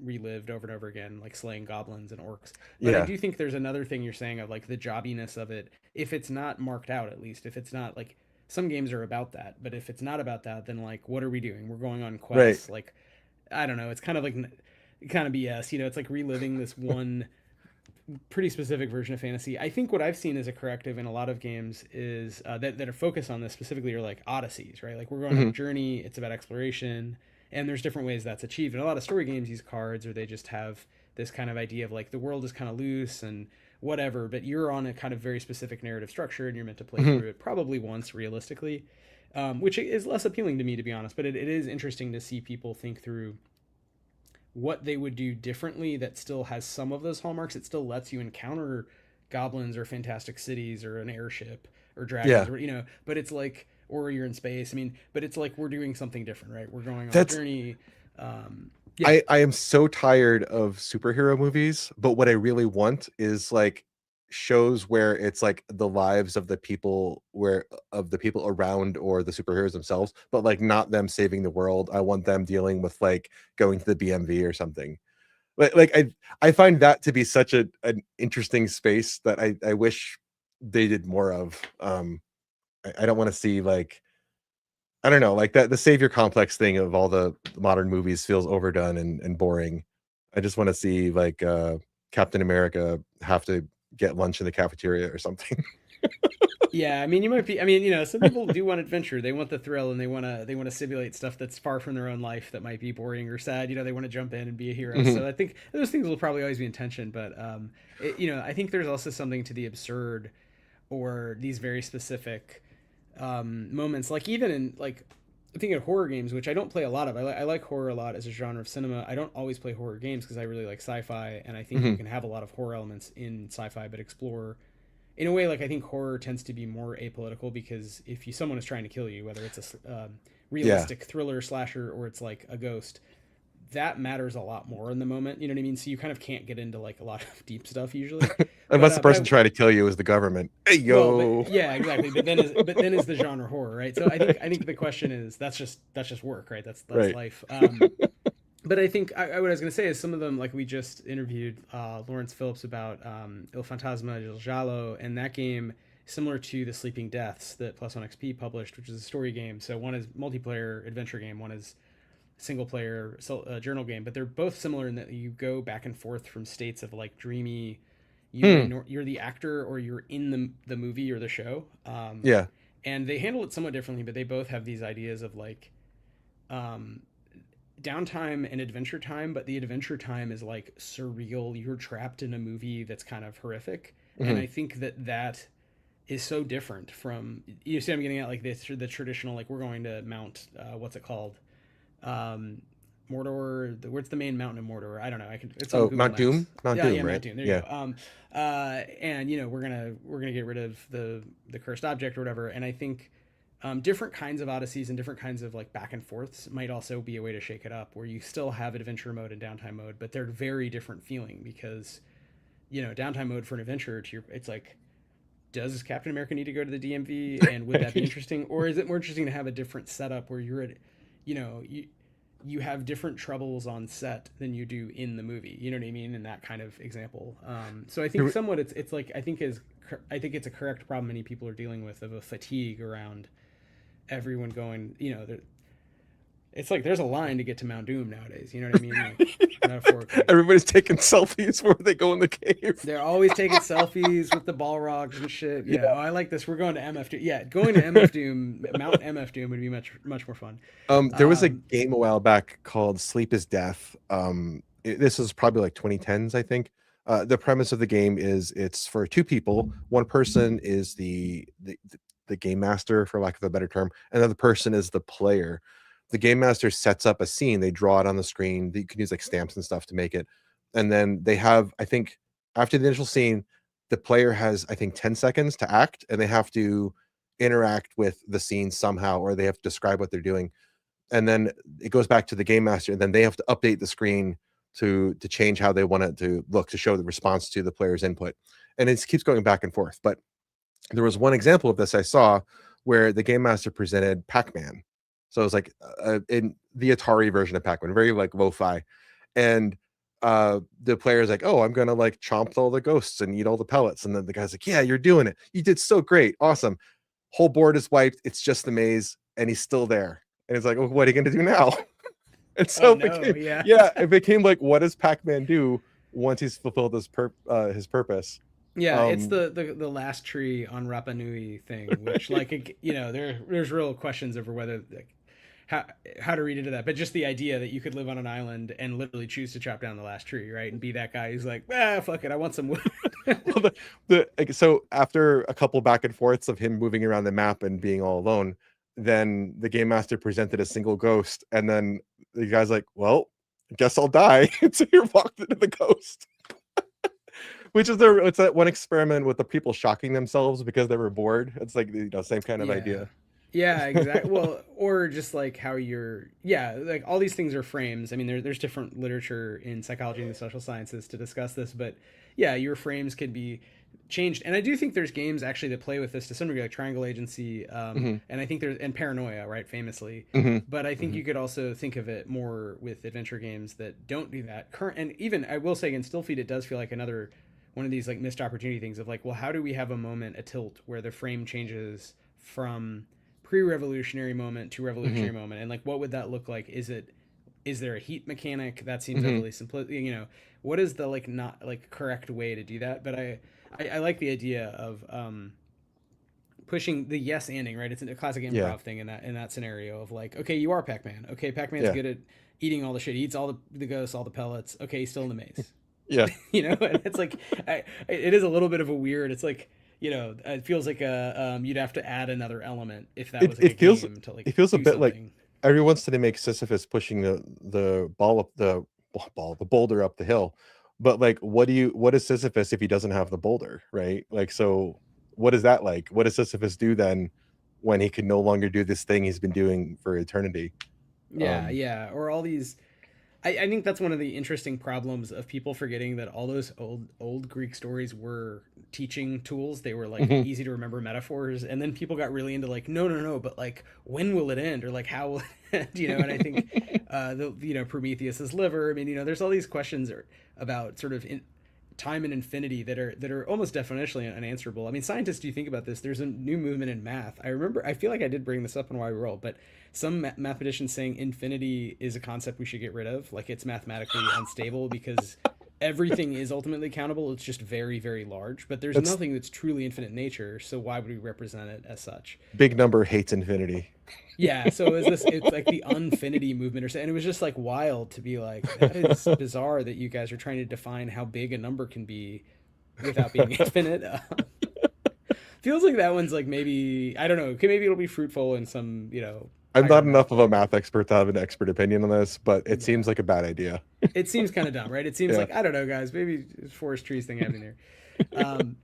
relived over and over again, like slaying goblins and orcs. But I Yeah. do think there's another thing you're saying of like the jobbiness of it, if it's not marked out, at least if it's not like, some games are about that, but if it's not about that, then like what are we doing? We're going on Right. quests, like I don't know. It's kind of like kind of BS. It's like reliving this one pretty specific version of fantasy. I think what I've seen as a corrective in a lot of games is that are focused on this specifically are like odysseys, right? Like we're going on a Hmm. journey. It's about exploration, and there's different ways that's achieved. And a lot of story games use cards, or they just have this kind of idea of like the world is kind of loose and whatever, but you're on a kind of very specific narrative structure, and you're meant to play Hmm. through it probably once realistically, which is less appealing to me, to be honest. But it is interesting to see people think through what they would do differently that still has some of those hallmarks. It still lets you encounter goblins or fantastic cities or an airship or dragons, Yeah. or but it's like, or you're in space. I mean, but it's like we're doing something different, right? We're going on a That's journey. Yeah, I am so tired of superhero movies, but what I really want is like shows where it's like the lives of the people where of the people around or the superheroes themselves, but like not them saving the world. I want them dealing with like going to the BMV or something. Like I find that to be such an interesting space that I wish they did more of. I don't want to see like I don't know, like that the savior complex thing of all the modern movies feels overdone and boring. I just wanna see like Captain America have to get lunch in the cafeteria or something. yeah. I mean, you might be. I mean, some people do want adventure. They want the thrill, and they want to simulate stuff that's far from their own life that might be boring or sad. They want to jump in and be a hero. Mhm. So I think those things will probably always be in tension. But I think there's also something to the absurd or these very specific moments, like even in like I think of horror games, which I don't play a lot of. I like horror a lot as a genre of cinema. I don't always play horror games because I really like sci-fi, and I think you Hmm. can have a lot of horror elements in sci-fi, but explore in a way. Like I think horror tends to be more apolitical because if someone is trying to kill you, whether it's a Yeah. realistic thriller slasher or it's like a ghost, that matters a lot more in the moment. You know what I mean? So you kind of can't get into like a lot of deep stuff usually. Unless the But person trying to kill you is the government. Hey well, but yo. yeah, exactly. But then is the genre horror, right? So I think the question is that's just work, right? That's Right. life. But I think what I was going to say is some of them, like we just interviewed Lawrence Phillips about Il Fantasma del Giallo, and that game similar to the Sleeping Deaths that Plus One XP published, which is a story game. So one is multiplayer adventure game, one is single player journal game, but they're both similar in that you go back and forth from states of like dreamy. Hmm. You're the actor or you're in the movie or the show, Yeah. and they handle it somewhat differently, but they both have these ideas of like um, downtime and adventure time, but the adventure time is like surreal. You're trapped in a movie that's kind of horrific, and Hmm. I think that is so different from you see. I'm getting at like this the traditional like we're going to Mount what's it called um, Mordor. Where's the main mountain in Mordor? I don't know. I can. It's on Oh, Google Mount Maps. Doom. Mount Yeah, Doom, yeah, right? Mount Doom. There you Yeah. go. And we're gonna get rid of the cursed object or whatever. And I think different kinds of odysseys and different kinds of like back and forths might also be a way to shake it up, where you still have adventure mode and downtime mode, but they're very different feeling because downtime mode for an adventure it's like does Captain America need to go to the DMV and would that be interesting, or is it more interesting to have a different setup where you're at you know you have different troubles on set than you do in the movie. You know what I mean? In that kind of example. So I think There- somewhat it's like I think it's a correct problem many people are dealing with of a fatigue around everyone going. It's like there's a line to get to Mount Doom nowadays. You know what I mean? Like metaphorically. Everybody's taking selfies before they go in the cave. They're always taking selfies with the Balrogs and shit. Yeah. Yeah. Oh, I like this. We're going to MF Doom. Yeah, going to MF Doom, Mount MF Doom would be much much more fun. There was a Um, game a while back called Sleep is Death. This is probably like 2010s, I think. The premise of the game is it's for two people. One person is the game master, for lack of a better term. Another person is the player. The game master sets up a scene. They draw it on the screen. You can use like stamps and stuff to make it. And then they have, I think, after the initial scene, the player has, I think, 10 seconds to act, and they have to interact with the scene somehow, or they have to describe what they're doing. And then it goes back to the game master, and then they have to update the screen to change how they want it to look to show the response to the player's input. And it keeps going back and forth. But there was one example of this I saw where the game master presented Pac-Man. So it was like in the Atari version of Pac-Man, very like lo-fi. And the player's like, oh, I'm gonna like chomp all the ghosts and eat all the pellets. And then the guy's like, yeah, you're doing it. You did so great. Awesome. Whole board is wiped. It's just the maze, and he's still there. And it's like, oh, what are you gonna do now? And oh so it no, became, yeah. yeah, it became like, what does Pac-Man do once he's fulfilled his purpose? Yeah, it's Um, the last tree on Rapa Nui thing, which like there's real questions over whether like how how to read into that, but just the idea that you could live on an island and literally choose to chop down the last tree, right, and be that guy who's like, fuck it, I want some wood. well, so after a couple back and forths of him moving around the map and being all alone, then the game master presented a single ghost, and then the guy's like, well, I guess I'll die. And so he walked into the ghost. Which is it's that one experiment with the people shocking themselves because they were bored. It's like same kind of Yeah. idea. Yeah, exactly. Well, or just like how like all these things are frames. I mean, there's different literature in psychology and the social sciences to discuss this, but yeah, your frames could be changed. And I do think there's games actually that play with this to some degree, like Triangle Agency, Hmm. and I think and Paranoia, right, famously. Hmm. But I think Hmm. you could also think of it more with adventure games that don't do that. And even I will say in Stillfleet, it does feel like another one of these like missed opportunity things of like, well, how do we have a moment, a tilt where the frame changes from pre-revolutionary moment to Hmm. revolutionary moment, and like what would that look like? Is there a heat mechanic that seems Hmm. overly simple? What is the like not like correct way to do that? But I like the idea of pushing the yes anding, right? It's a classic Yeah. improv thing in that scenario of like, okay, you are Pac-Man. Okay, Pac-Man's Yeah. good at eating all the shit. He eats all the ghosts, all the pellets. Okay, he's still in the maze. Yeah. And it's like it is a little bit of a weird. It's like it feels like you'd have to add another element if that it, was like a it feels game to like it feels a do bit like something. everyone wants to make Sisyphus pushing the ball up the boulder up the hill. But like what is Sisyphus if he doesn't have the boulder, right? Like, so what is that like? What does Sisyphus do then when he can no longer do this thing he's been doing for eternity? Yeah, Um yeah. Or all these I think that's one of the interesting problems of people forgetting that all those old Greek stories were teaching tools. They were like mhm. easy to remember metaphors, and then people got really into like, no, no, no, but like, when will it end, or like, how will it end? And I think the Prometheus's liver. I mean, there's all these questions about sort of time and infinity that are almost definitionally unanswerable. I mean, scientists do think about this. There's a new movement in math. I feel like I did bring this up in Why We Roll, but some mathematicians saying infinity is a concept we should get rid of. Like, it's mathematically unstable because everything is ultimately countable. It's just very, very large. But there's That's nothing that's truly infinite in nature. So why would we represent it as such? big number hates infinity. Yeah. So is this? It's like the unfinity movement, or so, and it was just like wild to be like, that is bizarre that you guys are trying to define how big a number can be without being infinite. Feels like that one's like, maybe, I don't know. Maybe it'll be fruitful in some I'm higher not math enough of a way. math expert to have an expert opinion on this, but it Yeah. seems like a bad idea. It seems kind of dumb, right? It seems Yeah. like, I don't know, guys. Maybe it's forest trees thing happening there. Um,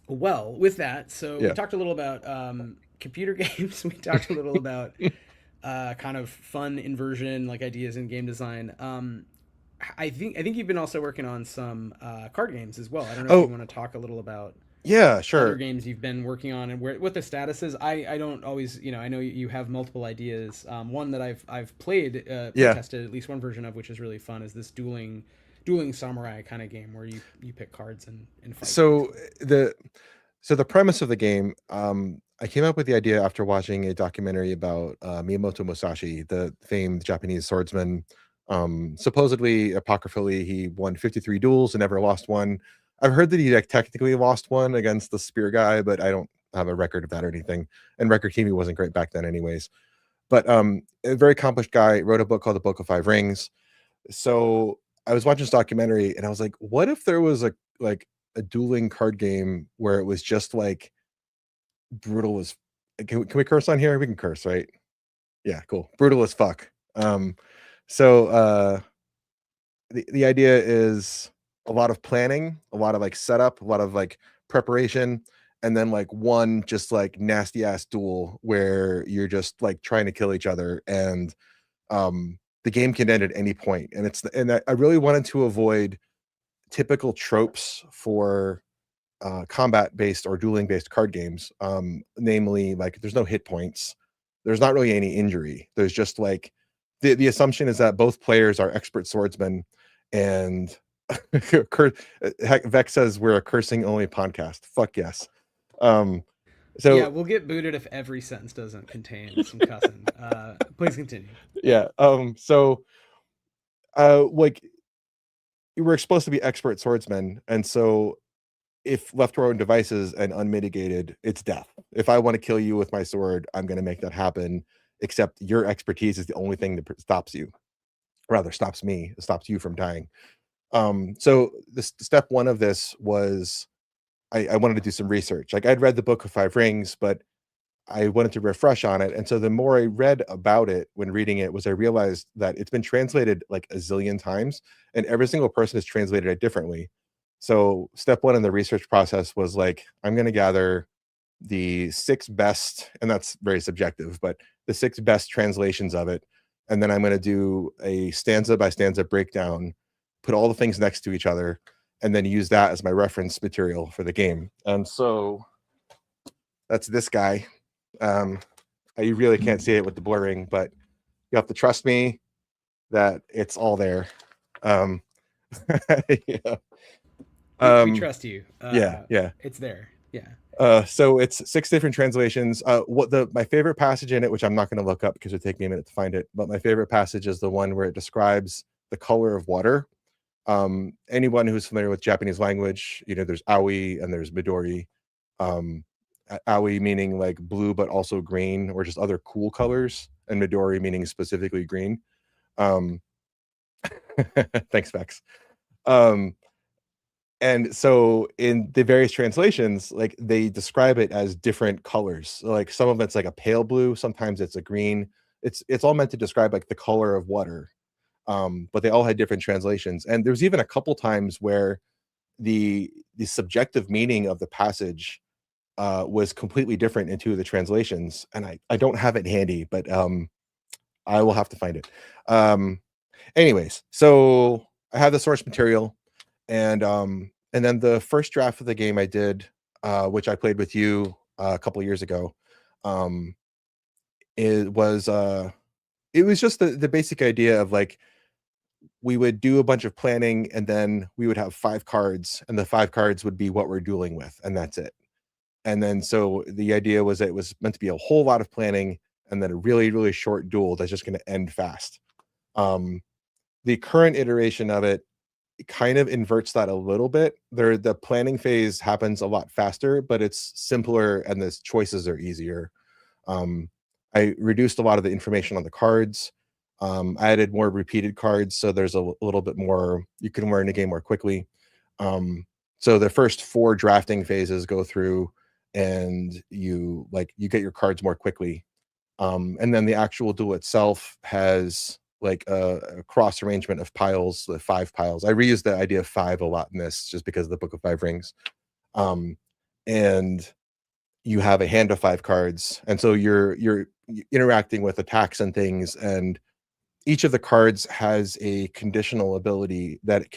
well, with that, so we Yeah. talked a little about computer games. We talked a little about kind of fun inversion, like ideas in game design. I think you've been also working on some card games as well. I don't know if you Oh, want to talk a little about yeah, other sure. games you've been working on and what the status is. I don't always, I know you have multiple ideas. One that I've play Yeah. tested at least one version of, which is really fun, is this dueling samurai kind of game where you pick cards and fight So basically. the the premise of the game, I came up with the idea after watching a documentary about Miyamoto Musashi, the famed Japanese swordsman. Supposedly, apocryphally, he won 53 duels and never lost one. I've heard that he like technically lost one against the spear guy, but I don't have a record of that or anything. And record keeping wasn't great back then, anyways. But a very accomplished guy wrote a book called The Book of Five Rings. So I was watching this documentary and I was like, what if there was a dueling card game where it was just like brutal as can we curse on here? We can curse, right? Yeah, cool. Brutal as fuck. So the idea is a lot of planning, a lot of like setup, a lot of like preparation, and then like one just like nasty ass duel where you're just like trying to kill each other, and the game can end at any point. And I really wanted to avoid typical tropes for combat based or dueling based card games. Namely, like there's no hit points, there's not really any injury. There's just like the assumption is that both players are expert swordsmen, and heck, Vex says we're a cursing only podcast. Fuck yes. Um, Yeah, so we'll get booted if every sentence doesn't contain some cussing. Please continue. yeah. Like we're supposed to be expert swordsmen, and so if left to our own devices and unmitigated, it's death. If I want to kill you with my sword, I'm going to make that happen. Except your expertise is the only thing that stops you. Rather, stops me. It stops you from dying. So the step one of this was I wanted to do some research. Like I'd read the Book of Five Rings, but I wanted to refresh on it. And so the more I read about it when reading it was I realized that it's been translated like a zillion times and every single person has translated it differently. So step one in the research process was like, I'm going to gather the six best, and that's very subjective, but the six best translations of it. And then I'm going to do a stanza by stanza breakdown, put all the things next to each other, and then use that as my reference material for the game. And so that's this guy. Um, you really can't see it with the blurring, but you have to trust me that it's all there. Um, yeah. We Um, trust you. yeah, yeah. It's there. Yeah. So it's six different translations. What the my favorite passage in it, which I'm not going to look up because it would take me a minute to find it, but my favorite passage is the one where it describes the color of water. Anyone who's familiar with Japanese language, there's aoi and there's midori. Um, aoi meaning like blue, but also green, or just other cool colors, and midori meaning specifically green. Um, thanks, Vex. Um, And so in the various translations, like they describe it as different colors. So, like some of it's like a pale blue, sometimes it's a green. It's all meant to describe like the color of water. But they all had different translations. And there's even a couple times where the subjective meaning of the passage was completely different in two of the translations. And I don't have it handy, but I will have to find it. Anyways, so I have the source material, and then the first draft of the game I did, which I played with you a couple years ago, um, it was just the basic idea of like we would do a bunch of planning, and then we would have 5 cards, and the 5 cards would be what we're dueling with, and that's it. And then so the idea was that it was meant to be a whole lot of planning and then a really, really short duel that's just going to end fast. The current iteration of it kind of inverts that a little bit. The planning phase happens a lot faster, but it's simpler and the choices are easier. Um, I reduced a lot of the information on the cards. I added more repeated cards, so there's a little bit more you can learn the game more quickly. So the first 4 drafting phases go through, and you get your cards more quickly. And then the actual duel itself has like a cross arrangement of piles, the 5 piles. I reused the idea of 5 a lot in this just because of the Book of 5 Rings. And you have a hand of 5 cards, and so you're interacting with attacks and things, and each of the cards has a conditional ability that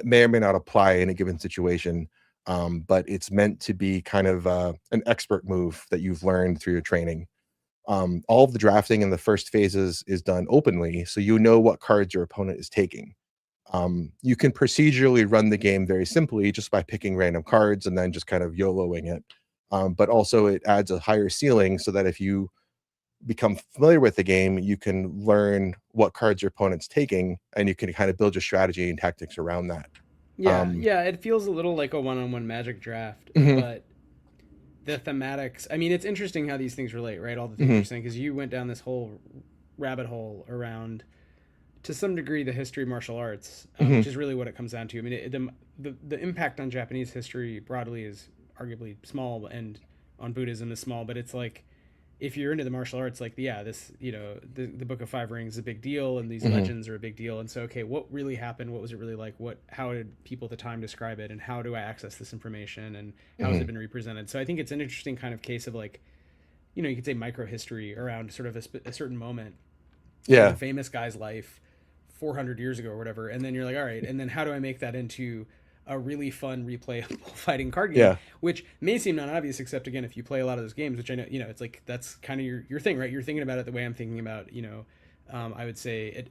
may or may not apply in a given situation. But it's meant to be kind of an expert move that you've learned through your training. All of the drafting in the first phases is done openly, so you know what cards your opponent is taking. You can procedurally run the game very simply just by picking random cards and then just kind of YOLOing it. But also it adds a higher ceiling so that if you become familiar with the game, you can learn what cards your opponent's taking, and you can kind of build your strategy and tactics around that. Yeah, yeah, it feels a little like a one-on-one Magic draft, Mhm, but the thematics. I mean, it's interesting how these things relate, right? All the things you're mhm, saying, because you went down this whole rabbit hole around, to some degree, the history of martial arts, mhm. which is really what it comes down to. I mean, the impact on Japanese history broadly is arguably small, and on Buddhism is small, but it's like if you're into the martial arts, like yeah, this the Book of 5 Rings is a big deal, and these Mhm. legends are a big deal, and so okay, what really happened? What was it really like? How did people at the time describe it, and how do I access this information, and how has it Mhm. been represented? So I think it's an interesting kind of case of like, you could say micro history around sort of a certain moment in a Yeah. famous guy's life 400 years ago or whatever, and then you're like, all right, and then how do I make that into a really fun replayable fighting card game, Yeah. which may seem non obvious, except again, if you play a lot of those games, which I know, it's like that's kind of your thing, right? You're thinking about it the way I'm thinking about, I would say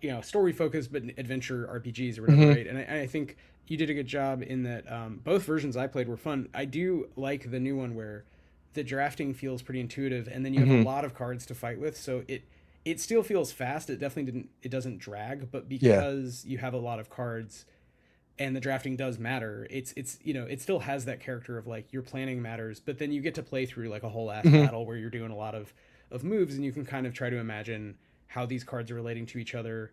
it, story focused, but adventure RPGs or whatever, Mhm. right? And I think you did a good job in that. Both versions I played were fun. I do like the new one where the drafting feels pretty intuitive, and then you have a Mhm. lot of cards to fight with, so it still feels fast. It doesn't drag, but Yeah. because you have a lot of cards and the drafting does matter, it's it still has that character of like your planning matters, but then you get to play through like a whole ass Mhm. battle where you're doing a lot of moves, and you can kind of try to imagine how these cards are relating to each other,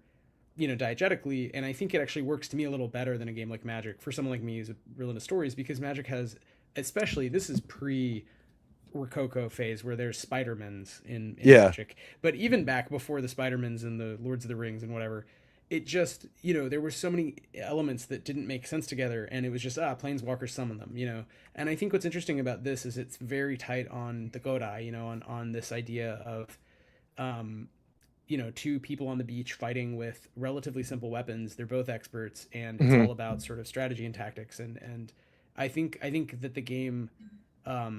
diegetically. And I think it actually works to me a little better than a game like Magic for someone like me who's real into stories, because Magic has, especially this is pre Rococo phase where there's Spider-Mans in Yeah. Magic. But even back before the Spider-Mans and the Lords of the Rings and whatever, it just, there were so many elements that didn't make sense together, and it was just, planeswalkers summon them. And I think what's interesting about this is it's very tight on the Godai, on this idea of um, two people on the beach fighting with relatively simple weapons. They're both experts, and it's Mhm. all about sort of strategy and tactics. And I think that the game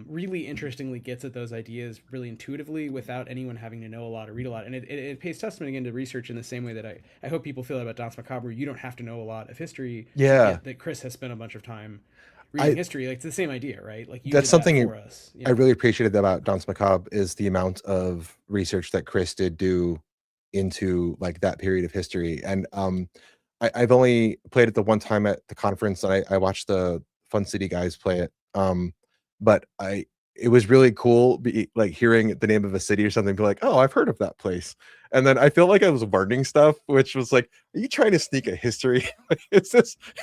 really interestingly gets at those ideas really intuitively without anyone having to know a lot or read a lot. And it pays testament again to research in the same way that I hope people feel about Danse Macabre. You don't have to know a lot of history to Yeah. get that Chris has spent a bunch of time reading I history. Like it's the same idea, right? Like you That's did that something for us, I really appreciated about Danse Macabre is the amount of research that Chris did do into like that period of history. And I've only played it the one time at the conference, and I watched the Fun City guys play it. But it was really cool, like hearing the name of a city or something, be like, "Oh, I've heard of that place." And then I feel like I was learning stuff, which was like, "Are you trying to sneak a history? Like, is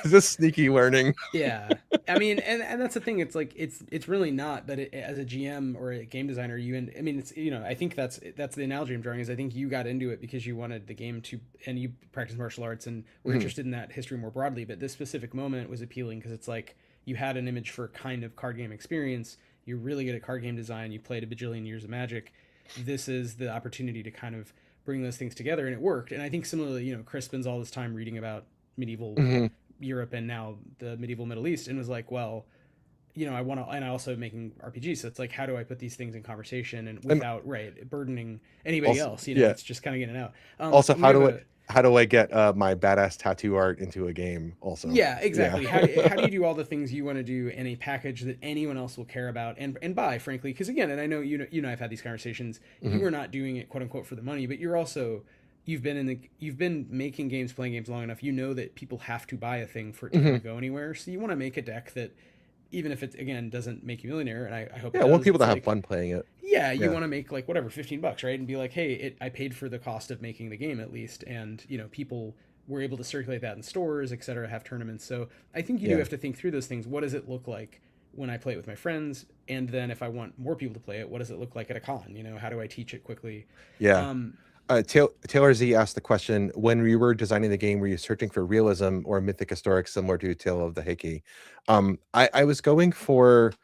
this sneaky learning?" Yeah. I mean, and that's the thing. It's like it's really not. But as a GM or a game designer, I mean, it's I think that's the analogy I'm drawing. Is I think you got into it because you wanted the game to, and you practice martial arts and were Mhm, interested in that history more broadly. But this specific moment was appealing because it's like you had an image for kind of card game experience. You're really good at card game design. You played a bajillion years of Magic. This is the opportunity to kind of bring those things together, and it worked. And I think similarly, Chris spends all this time reading about medieval mhm. Europe and now the medieval Middle East, and was like, well, I want to, and I also making RPGs, so it's like, how do I put these things in conversation and And without burdening anybody also, else? yeah. It's just kind of getting out. Also, We have a how do I get my badass tattoo art into a game? Also, Yeah, yeah. exactly. How do you do all the things you want to do in a package that anyone else will care about and buy, frankly? Because again, and I know I've had these conversations. You Mhm, are not doing it quote unquote for the money, but you've been making games, playing games long enough. You know that people have to buy a thing for it to kind mhm. of go anywhere. So you want to make a deck that, even if it again doesn't make you a millionaire, and I hope Yeah, it I want does. people It's to have like, fun playing it. yeah, you Yeah. want to make like whatever, $15, right? And be like, hey, I paid for the cost of making the game at least, and people were able to circulate that in stores, etc., have tournaments. So I think you do Yeah. have to think through those things. What does it look like when I play it with my friends? And then if I want more people to play it, what does it look like at a con? How do I teach it quickly? Yeah. Um, Taylor Z asked the question, when we were designing the game, were you searching for realism or mythic historic similar to Tale of the Heike? I was going for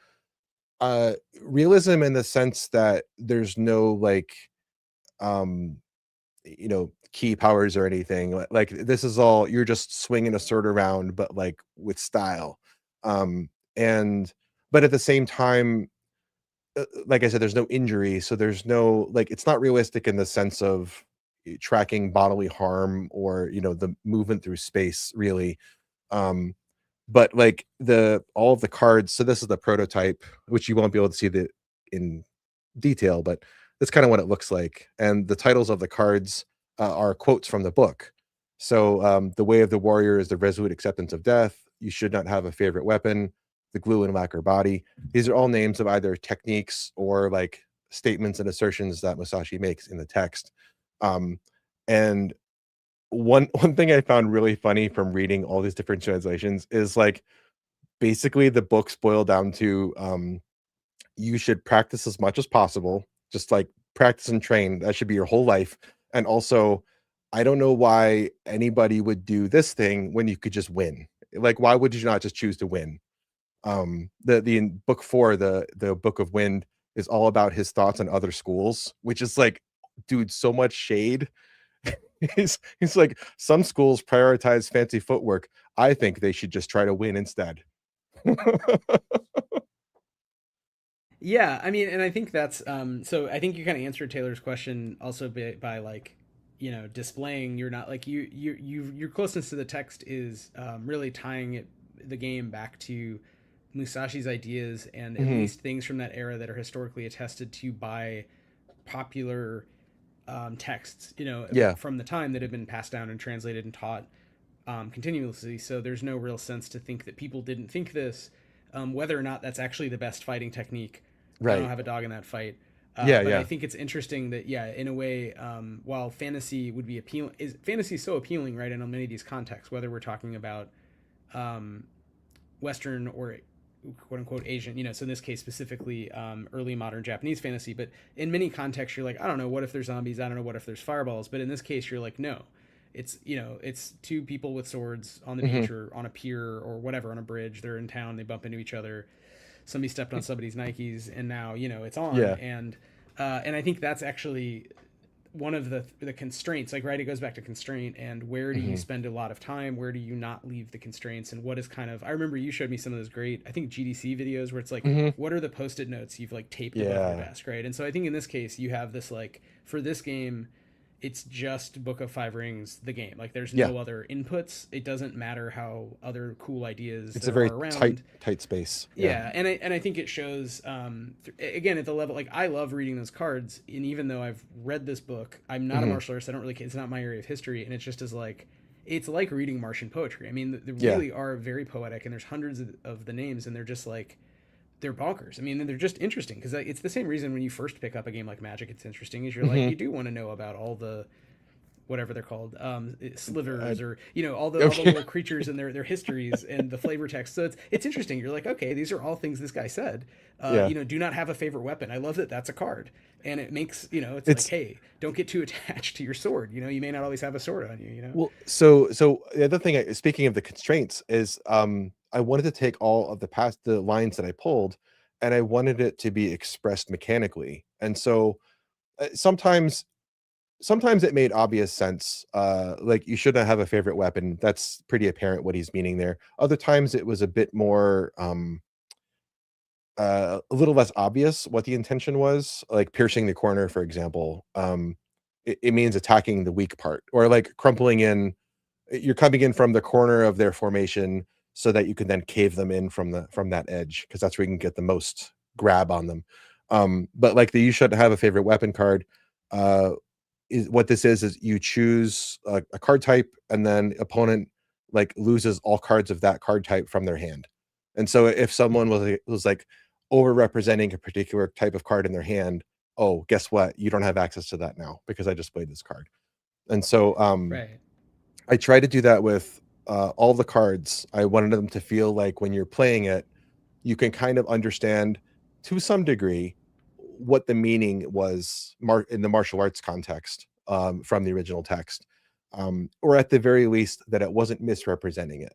realism in the sense that there's no like um key powers or anything. Like this is all, you're just swinging a sword around, but like with style. And but at the same time, like I said, there's no injury, so there's no, like, it's not realistic in the sense of tracking bodily harm or the movement through space, really. Um, but like the all of the cards, so this is the prototype, which you won't be able to see the in detail, but that's kind of what it looks like. And the titles of the cards are quotes from the book. So the way of the warrior is the resolute acceptance of death. You should not have a favorite weapon. The glue and lacquer body. These are all names of either techniques or like statements and assertions that Musashi makes in the text. Um, and one thing I found really funny from reading all these different translations is like basically the books boil down to you should practice as much as possible, just like practice and train. That should be your whole life. And also, I don't know why anybody would do this thing when you could just win. Like, why would you not just choose to win? The in book 4, the Book of Wind is all about his thoughts on other schools, which is like, dude, so much shade. He's like, some schools prioritize fancy footwork. I think they should just try to win instead. Yeah, I mean, and I think that's so I think you kind of answered Taylor's question also by like, displaying you're not like your closeness to the text is really tying the game back to Musashi's ideas and at Mhm. least things from that era that are historically attested to by popular texts, Yeah. from the time that have been passed down and translated and taught continuously. So there's no real sense to think that people didn't think this. Whether or not that's actually the best fighting technique, I don't Right. have a dog in that fight. Yeah, But I yeah. think it's interesting that, yeah, in a way, while fantasy would be appealing, is fantasy so appealing, right? In many of these contexts, whether we're talking about um, Western or quote unquote Asian, so in this case specifically early modern Japanese fantasy, but in many contexts you're like, I don't know, what if there's zombies? I don't know, what if there's fireballs? But in this case, you're like, no, it's two people with swords on the Mhm. beach or on a pier or whatever on a bridge. They're in town, they bump into each other. Somebody stepped on somebody's Nikes, and now it's on. Yeah. And I think that's actually one of the constraints, like, right, it goes back to constraint and where do you Mhm. spend a lot of time, where do you not leave the constraints, and what is kind of, I remember you showed me some of those great, I think, GDC videos where it's like, Mhm. what are the post-it notes you've like taped above your Yeah. desk, right? And so I think in this case you have this, like, for this game it's just Book of Five Rings, the game. Like, there's Yeah. no other inputs. It doesn't matter how other cool ideas It's a there are very around. tight space. Yeah. Yeah, and I think it shows again at the level, like, I love reading those cards, and even though I've read this book, I'm not a Mhm. martial artist. I don't really, it's not my area of history, and it's just as like, it's like reading Martian poetry. I mean, they Yeah. really are very poetic, and there's hundreds of the names, and they're just like, they're bonkers. I mean, they're just interesting because it's the same reason when you first pick up a game like Magic, it's interesting. Is you're like, Hmm. you do want to know about all the whatever they're called, Uh, slivers, or all the okay. little creatures and their histories and the flavor text. So it's interesting. You're like, okay, these are all things this guy said. Yeah. Do not have a favorite weapon. I love that that's a card, and it makes it's like, It's hey, don't get too attached to your sword. You may not always have a sword on you. well, so the other thing, speaking of the constraints, is I wanted to take all of the lines that I pulled, and I wanted it to be expressed mechanically. And so sometimes it made obvious sense. Like you shouldn't have a favorite weapon. That's pretty apparent what he's meaning there. Other times it was a bit more a little less obvious what the intention was, like piercing the corner, for example. It means attacking the weak part, or like crumpling in. You're coming in from the corner of their formation so that you can then cave them in from that edge, because that's where you can get the most grab on them. But like the you shouldn't have a favorite weapon card. Uh, is what this is you choose a card type, and then opponent like loses all cards of that card type from their hand. And so if someone was like over representing a particular type of card in their hand, oh, guess what, you don't have access to that now because I just played this card. And so Right. I try to do that with all the cards. I wanted them to feel like when you're playing it, you can kind of understand to some degree what the meaning was in the martial arts context, from the original text, or at the very least that it wasn't misrepresenting it.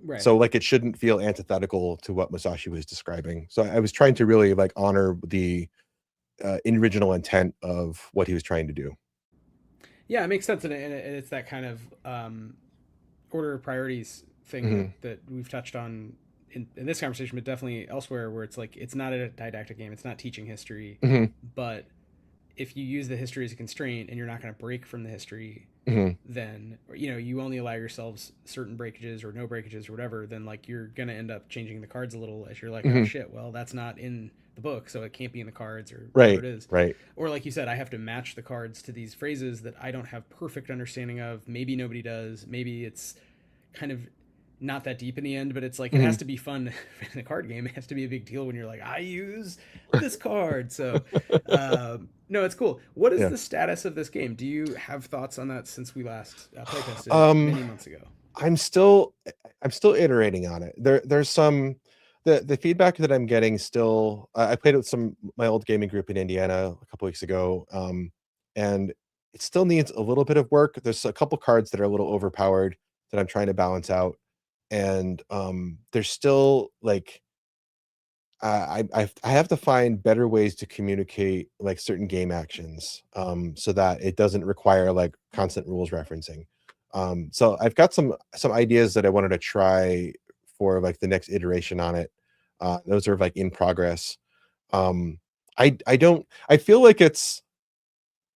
Right. So like it shouldn't feel antithetical to what Musashi was describing. So I was trying to really like honor the original intent of what he was trying to do. Yeah, it makes sense, and it's that kind of order of priorities thing that Hmm. we've touched on in this conversation, but definitely elsewhere, where it's like it's not a didactic game, it's not teaching history, Hmm. but if you use the history as a constraint and you're not going to break from the history, Hmm. then you only allow yourselves certain breakages or no breakages or whatever, then like you're going to end up changing the cards a little as you're like, oh Hmm. shit, well that's not in the book, so it can't be in the cards or whatever Right. it is. Right. Or like you said, I have to match the cards to these phrases that I don't have perfect understanding of. Maybe nobody does. Maybe it's kind of not that deep in the end, but it's like it has Hmm. to be fun in a card game. It has to be a big deal when you're like, I use this card. So, no, it's cool. What is Yeah. the status of this game? Do you have thoughts on that since we last playtested it um many months ago? I'm still I'm still iterating on it. There's some the feedback that I'm getting still. I played it with some my old gaming group in Indiana a couple weeks ago, and it still needs a little bit of work. There's a couple cards that are a little overpowered that I'm trying to balance out, and there's still like I have to find better ways to communicate like certain game actions, so that it doesn't require like constant rules referencing. So I've got some ideas that I wanted to try for like the next iteration on it. Those are like in progress. Um, I don't I feel like it's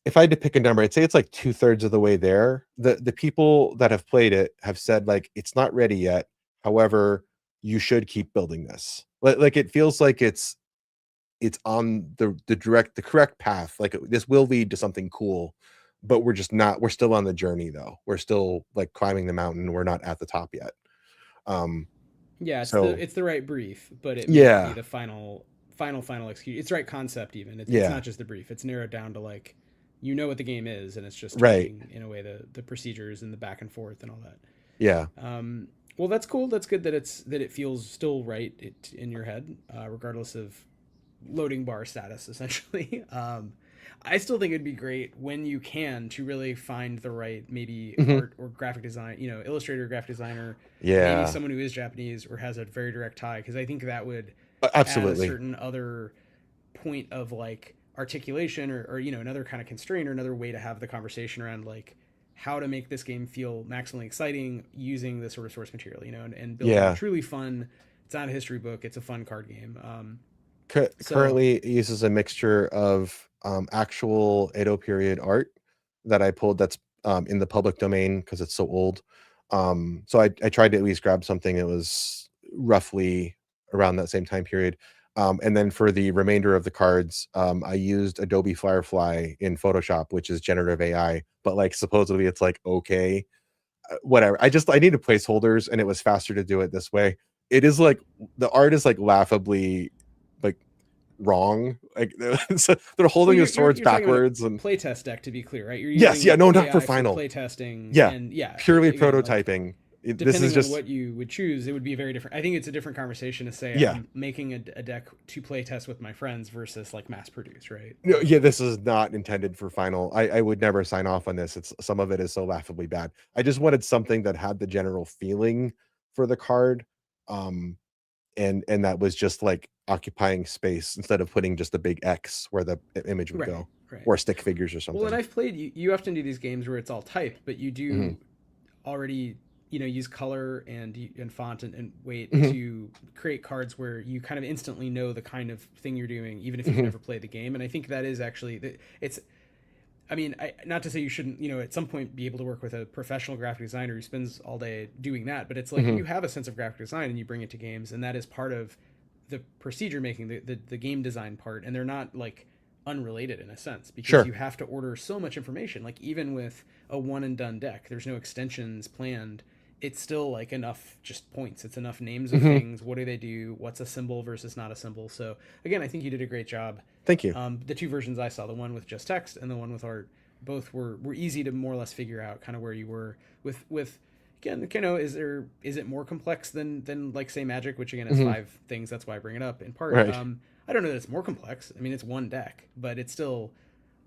if I had to pick a number, I'd say it's like 2/3 of the way there. The people that have played it have said, like, "It's not ready yet. However, you should keep building this." Like, it feels like it's on the correct path. Like, this will lead to something cool, but we're still on the journey, though. We're still, like, climbing the mountain. We're not at the top yet. Um, Yeah, so it's the right brief, but it may not be yeah. the final execution. It's the right concept even. It's Yeah. not just the brief. It's narrowed down to like what the game is, and it's just Right. tweaking in a way the procedures and the back and forth and all that. Yeah. Well, that's cool. That's good that it feels still right in your head, regardless of loading bar status. Essentially, I still think it'd be great when you can to really find the right maybe Mhm. art or graphic design, illustrator, graphic designer, maybe Yeah. someone who is Japanese or has a very direct tie, because I think that would add a Absolutely. certain other point of like articulation or another kind of constraint or another way to have the conversation around like how to make this game feel maximally exciting using this sort of source material, and building a Yeah. truly fun. It's not a history book. It's a fun card game. So Currently it uses a mixture of actual Edo period art that I pulled that's in the public domain because it's so old. So I tried to at least grab something that was roughly around that same time period. And then for the remainder of the cards, I used Adobe Firefly in Photoshop, which is generative AI, but like supposedly it's like okay, whatever. I needed placeholders and it was faster to do it this way. it is like the art is like laughably like wrong. Like so they're holding the swords backwards and playtest deck, to be clear, right? You're yes, using no, not AI for final. playtesting, Yeah, and yeah, purely again, prototyping. Like, This is depending just on what you would choose, it would be very different. I think it's a different conversation to say yeah. I'm making a deck to playtest with my friends versus like mass produce, right? No, yeah, this is not intended for final. I would never sign off on this. It's some of it is so laughably bad. I just wanted something that had the general feeling for the card. And that was just like occupying space instead of putting just a big X where the image would go, right. or stick figures or something. Well, and I've played you often do these games where it's all type, but you do already use color and font and weight to create cards where you kind of instantly know the kind of thing you're doing, even if you've never played the game. And I think that is actually it's. I mean, not to say you shouldn't, at some point be able to work with a professional graphic designer who spends all day doing that, but it's like you have a sense of graphic design and you bring it to games, and that is part of the procedure making, the game design part, and they're not like unrelated in a sense, because you have to order so much information. Like even with a one and done deck, there's no extensions planned. It's still like enough just points. It's enough names of things. What do they do? What's a symbol versus not a symbol? So again, I think you did a great job. Thank you. The two versions I saw, the one with just text and the one with art, both were easy to more or less figure out kind of where you were with again, is it more complex than like say Magic, which again is 5 things. That's why I bring it up in part. Right. I don't know that it's more complex. I mean, it's one deck, but it's still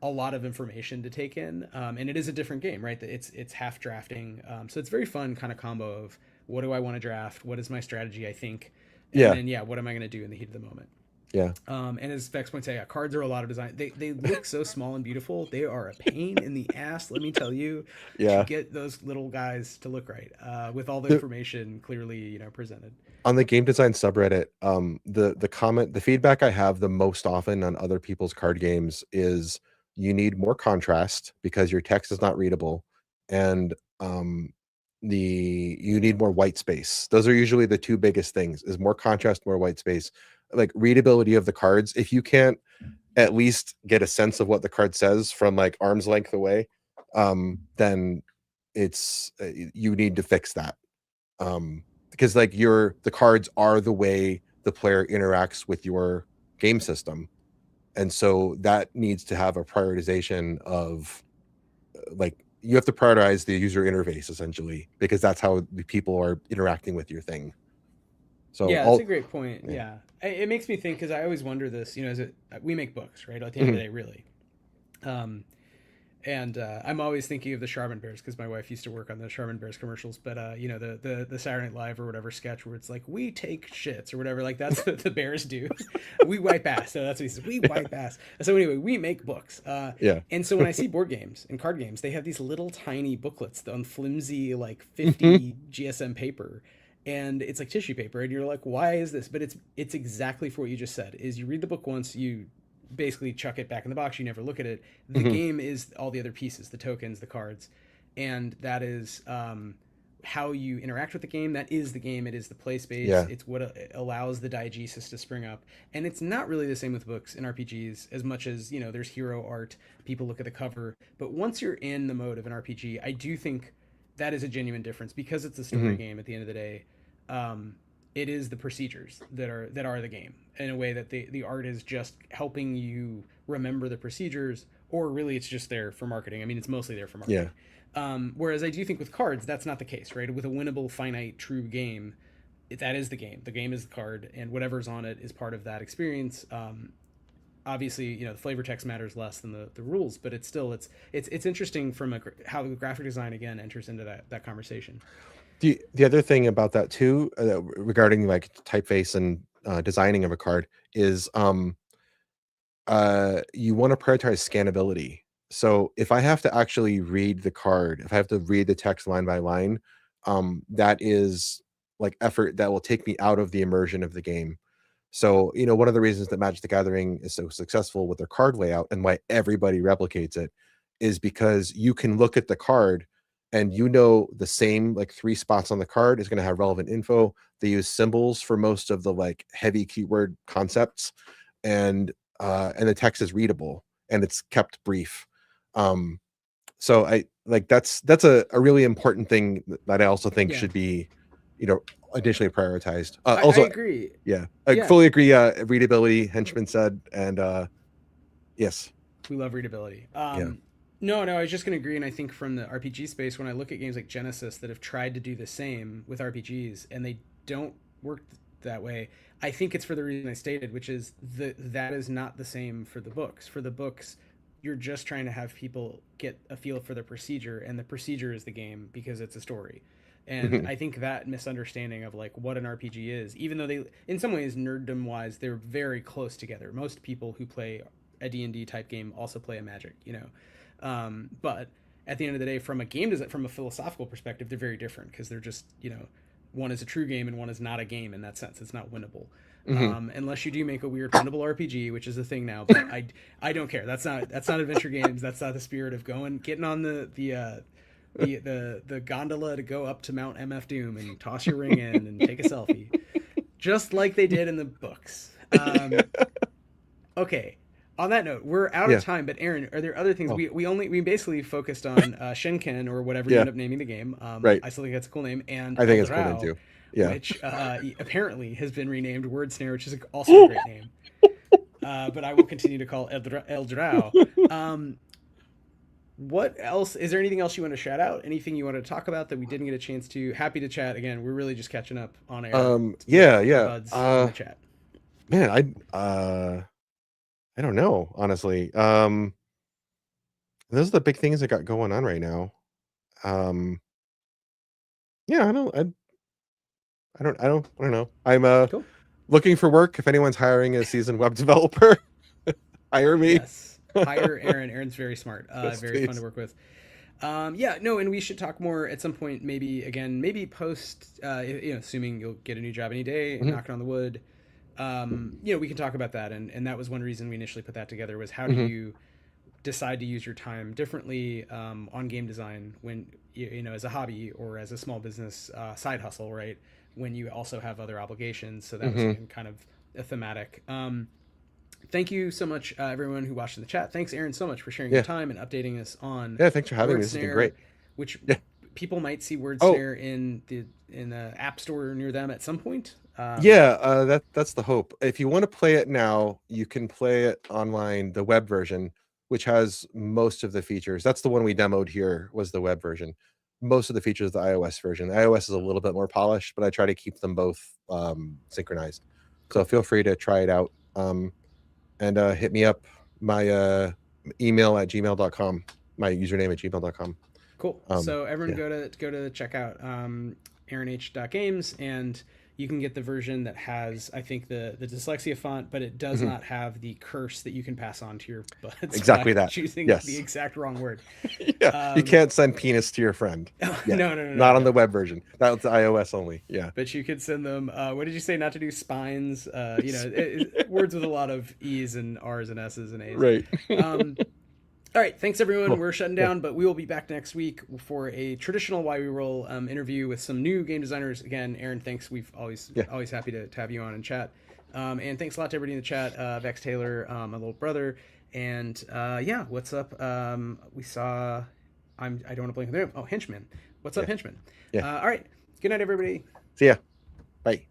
a lot of information to take in, and it is a different game, right? It's half drafting, so it's very fun kind of combo of what do I want to draft, what is my strategy, I think, and then what am I going to do in the heat of the moment. Yeah. And as Vex points out, cards are a lot of design. They look so small and beautiful. They are a pain in the ass, let me tell you, to get those little guys to look right, with all the information clearly, presented. On the game design subreddit, the feedback I have the most often on other people's card games is you need more contrast because your text is not readable, and you need more white space. Those are usually the two biggest things: is more contrast, more white space. Like readability of the cards, if you can't at least get a sense of what the card says from like arm's length away, then it's you need to fix that, because like the cards are the way the player interacts with your game system, and so that needs to have a prioritization of like you have to prioritize the user interface essentially, because that's how the people are interacting with your thing. So yeah, that's a great point. Yeah. It makes me think, because I always wonder this, we make books, right? At the end of the day, really. And I'm always thinking of the Charmin Bears, because my wife used to work on the Charmin Bears commercials. But the Saturday Night Live or whatever sketch where it's like, we take shits or whatever, like that's what the Bears do. We wipe ass. So that's what he says. We wipe ass. So anyway, we make books. And so when I see board games and card games, they have these little tiny booklets on flimsy like 50 GSM paper. And it's like tissue paper, and you're like, why is this? But it's exactly for what you just said. Is you read the book once, you basically chuck it back in the box, you never look at it. The game is all the other pieces, the tokens, the cards, and that is how you interact with the game. That is the game. It is the play space. It's what allows the diegesis to spring up. And it's not really the same with books and RPGs as much as, there's hero art, people look at the cover. But once you're in the mode of an RPG, I do think that is a genuine difference, because it's a story game at the end of the day. It is the procedures that are the game, in a way that the art is just helping you remember the procedures, or really it's just there for marketing. I mean, it's mostly there for marketing. Whereas I do think with cards, that's not the case, right? With a winnable, finite, true game, that is the game. The game is the card, and whatever's on it is part of that experience. Obviously, the flavor text matters less than the rules, but it's still it's interesting from how the graphic design again enters into that conversation. The other thing about that too, regarding like typeface and designing of a card, is you want to prioritize scannability. So if I have to actually read the card, if I have to read the text line by line, that is like effort that will take me out of the immersion of the game. So, one of the reasons that Magic the Gathering is so successful with their card layout and why everybody replicates it is because you can look at the card and the same like 3 spots on the card is going to have relevant info. They use symbols for most of the like heavy keyword concepts, and the text is readable and it's kept brief. So I like that's a really important thing that I also think should be additionally prioritized. I Also, agree. yeah, I Yeah, fully agree. Readability, Henchman said, and yes, we love readability. yeah. No, I was just going to agree, and I think from the RPG space, when I look at games like Genesis that have tried to do the same with RPGs and they don't work that way, I think it's for the reason I stated, which is that is not the same for the books. For the books, you're just trying to have people get a feel for the procedure, and the procedure is the game because it's a story. And Mhm. I think that misunderstanding of like what an RPG is, even though they, in some ways, nerddom wise, they're very close together. Most people who play a D&D type game also play a Magic, but at the end of the day, from a game design, from a philosophical perspective, they're very different because they're just, one is a true game and one is not a game in that sense. It's not winnable. Mhm. Unless you do make a weird winnable RPG, which is a thing now, but I don't care. That's not adventure games. That's not the spirit of getting on the gondola to go up to Mount MF Doom and toss your ring in and take a selfie, just like they did in the books. Okay. On that note, we're out of Yeah. time. But Aaron, are there other things Oh, we basically focused on Shinken or whatever you yeah. end up naming the game? Right. I still think that's a cool name, and I think it's cool name Eldrow, too. Yeah. which apparently has been renamed Word Snare, which is also a great name. But I will continue to call Eldrow. What else? Is there anything else you want to shout out? Anything you want to talk about that we didn't get a chance to? Happy to chat again. We're really just catching up on air with Yeah. the Yeah. buds in the chat. Man, I don't know, honestly. Those are the big things I got going on right now. Um, yeah, I don't know. I'm Cool. looking for work. If anyone's hiring a seasoned web developer, hire me. Yes. Hire Aaron. Aaron's very smart. Yes, Very fun please. to work with. Yeah, no, and we should talk more at some point. Maybe post. Assuming you'll get a new job any day, Mhm. knocking on the wood. We can talk about that, and that was one reason we initially put that together was how do Mhm. you decide to use your time differently on game design when as a hobby or as a small business side hustle, right? When you also have other obligations. So that was Mhm. again kind of a thematic. Thank you so much, everyone who watched in the chat. Thanks, Aaron, so much for sharing your Yeah. time and updating us on Yeah, thanks for having me. Word This has been Snare, great. which Yeah. people might see Word Oh, Snare in the App Store near them at some point. yeah, that's the hope. If you want to play it now, you can play it online, the web version, which has most of the features. That's the one we demoed here was the web version. Most of the features of the iOS version. The iOS is a little bit more polished, but I try to keep them both synchronized. So Cool. feel free to try it out. And hit me up. My email at gmail.com, my username at gmail.com. Cool. So everyone Yeah. go to check out aaronh.games, and you can get the version that has, I think, the dyslexia font, but it does Mhm. not have the curse that you can pass on to your buds by Exactly that. choosing the Yes. exact wrong word. Yeah. You Um, can't send penis to your friend. Yeah. no, Not on the no. web version. That's iOS only. Yeah. But you could send them. What did you say? Not to do spines. Words with a lot of e's and r's and s's and a's. Right. Um, All right, thanks everyone. Cool. We're shutting Yeah. down, but we will be back next week for a traditional Why We Roll interview with some new game designers. Again, Aaron, thanks. We've Yeah. always happy to have you on and chat. And thanks a lot to everybody in the chat. Vex Taylor, my little brother, and yeah, what's up? We saw. I don't want to blink the name. Oh, Henchman. What's up, Yeah. Henchman? Yeah. All right. Good night, everybody. See ya. Bye.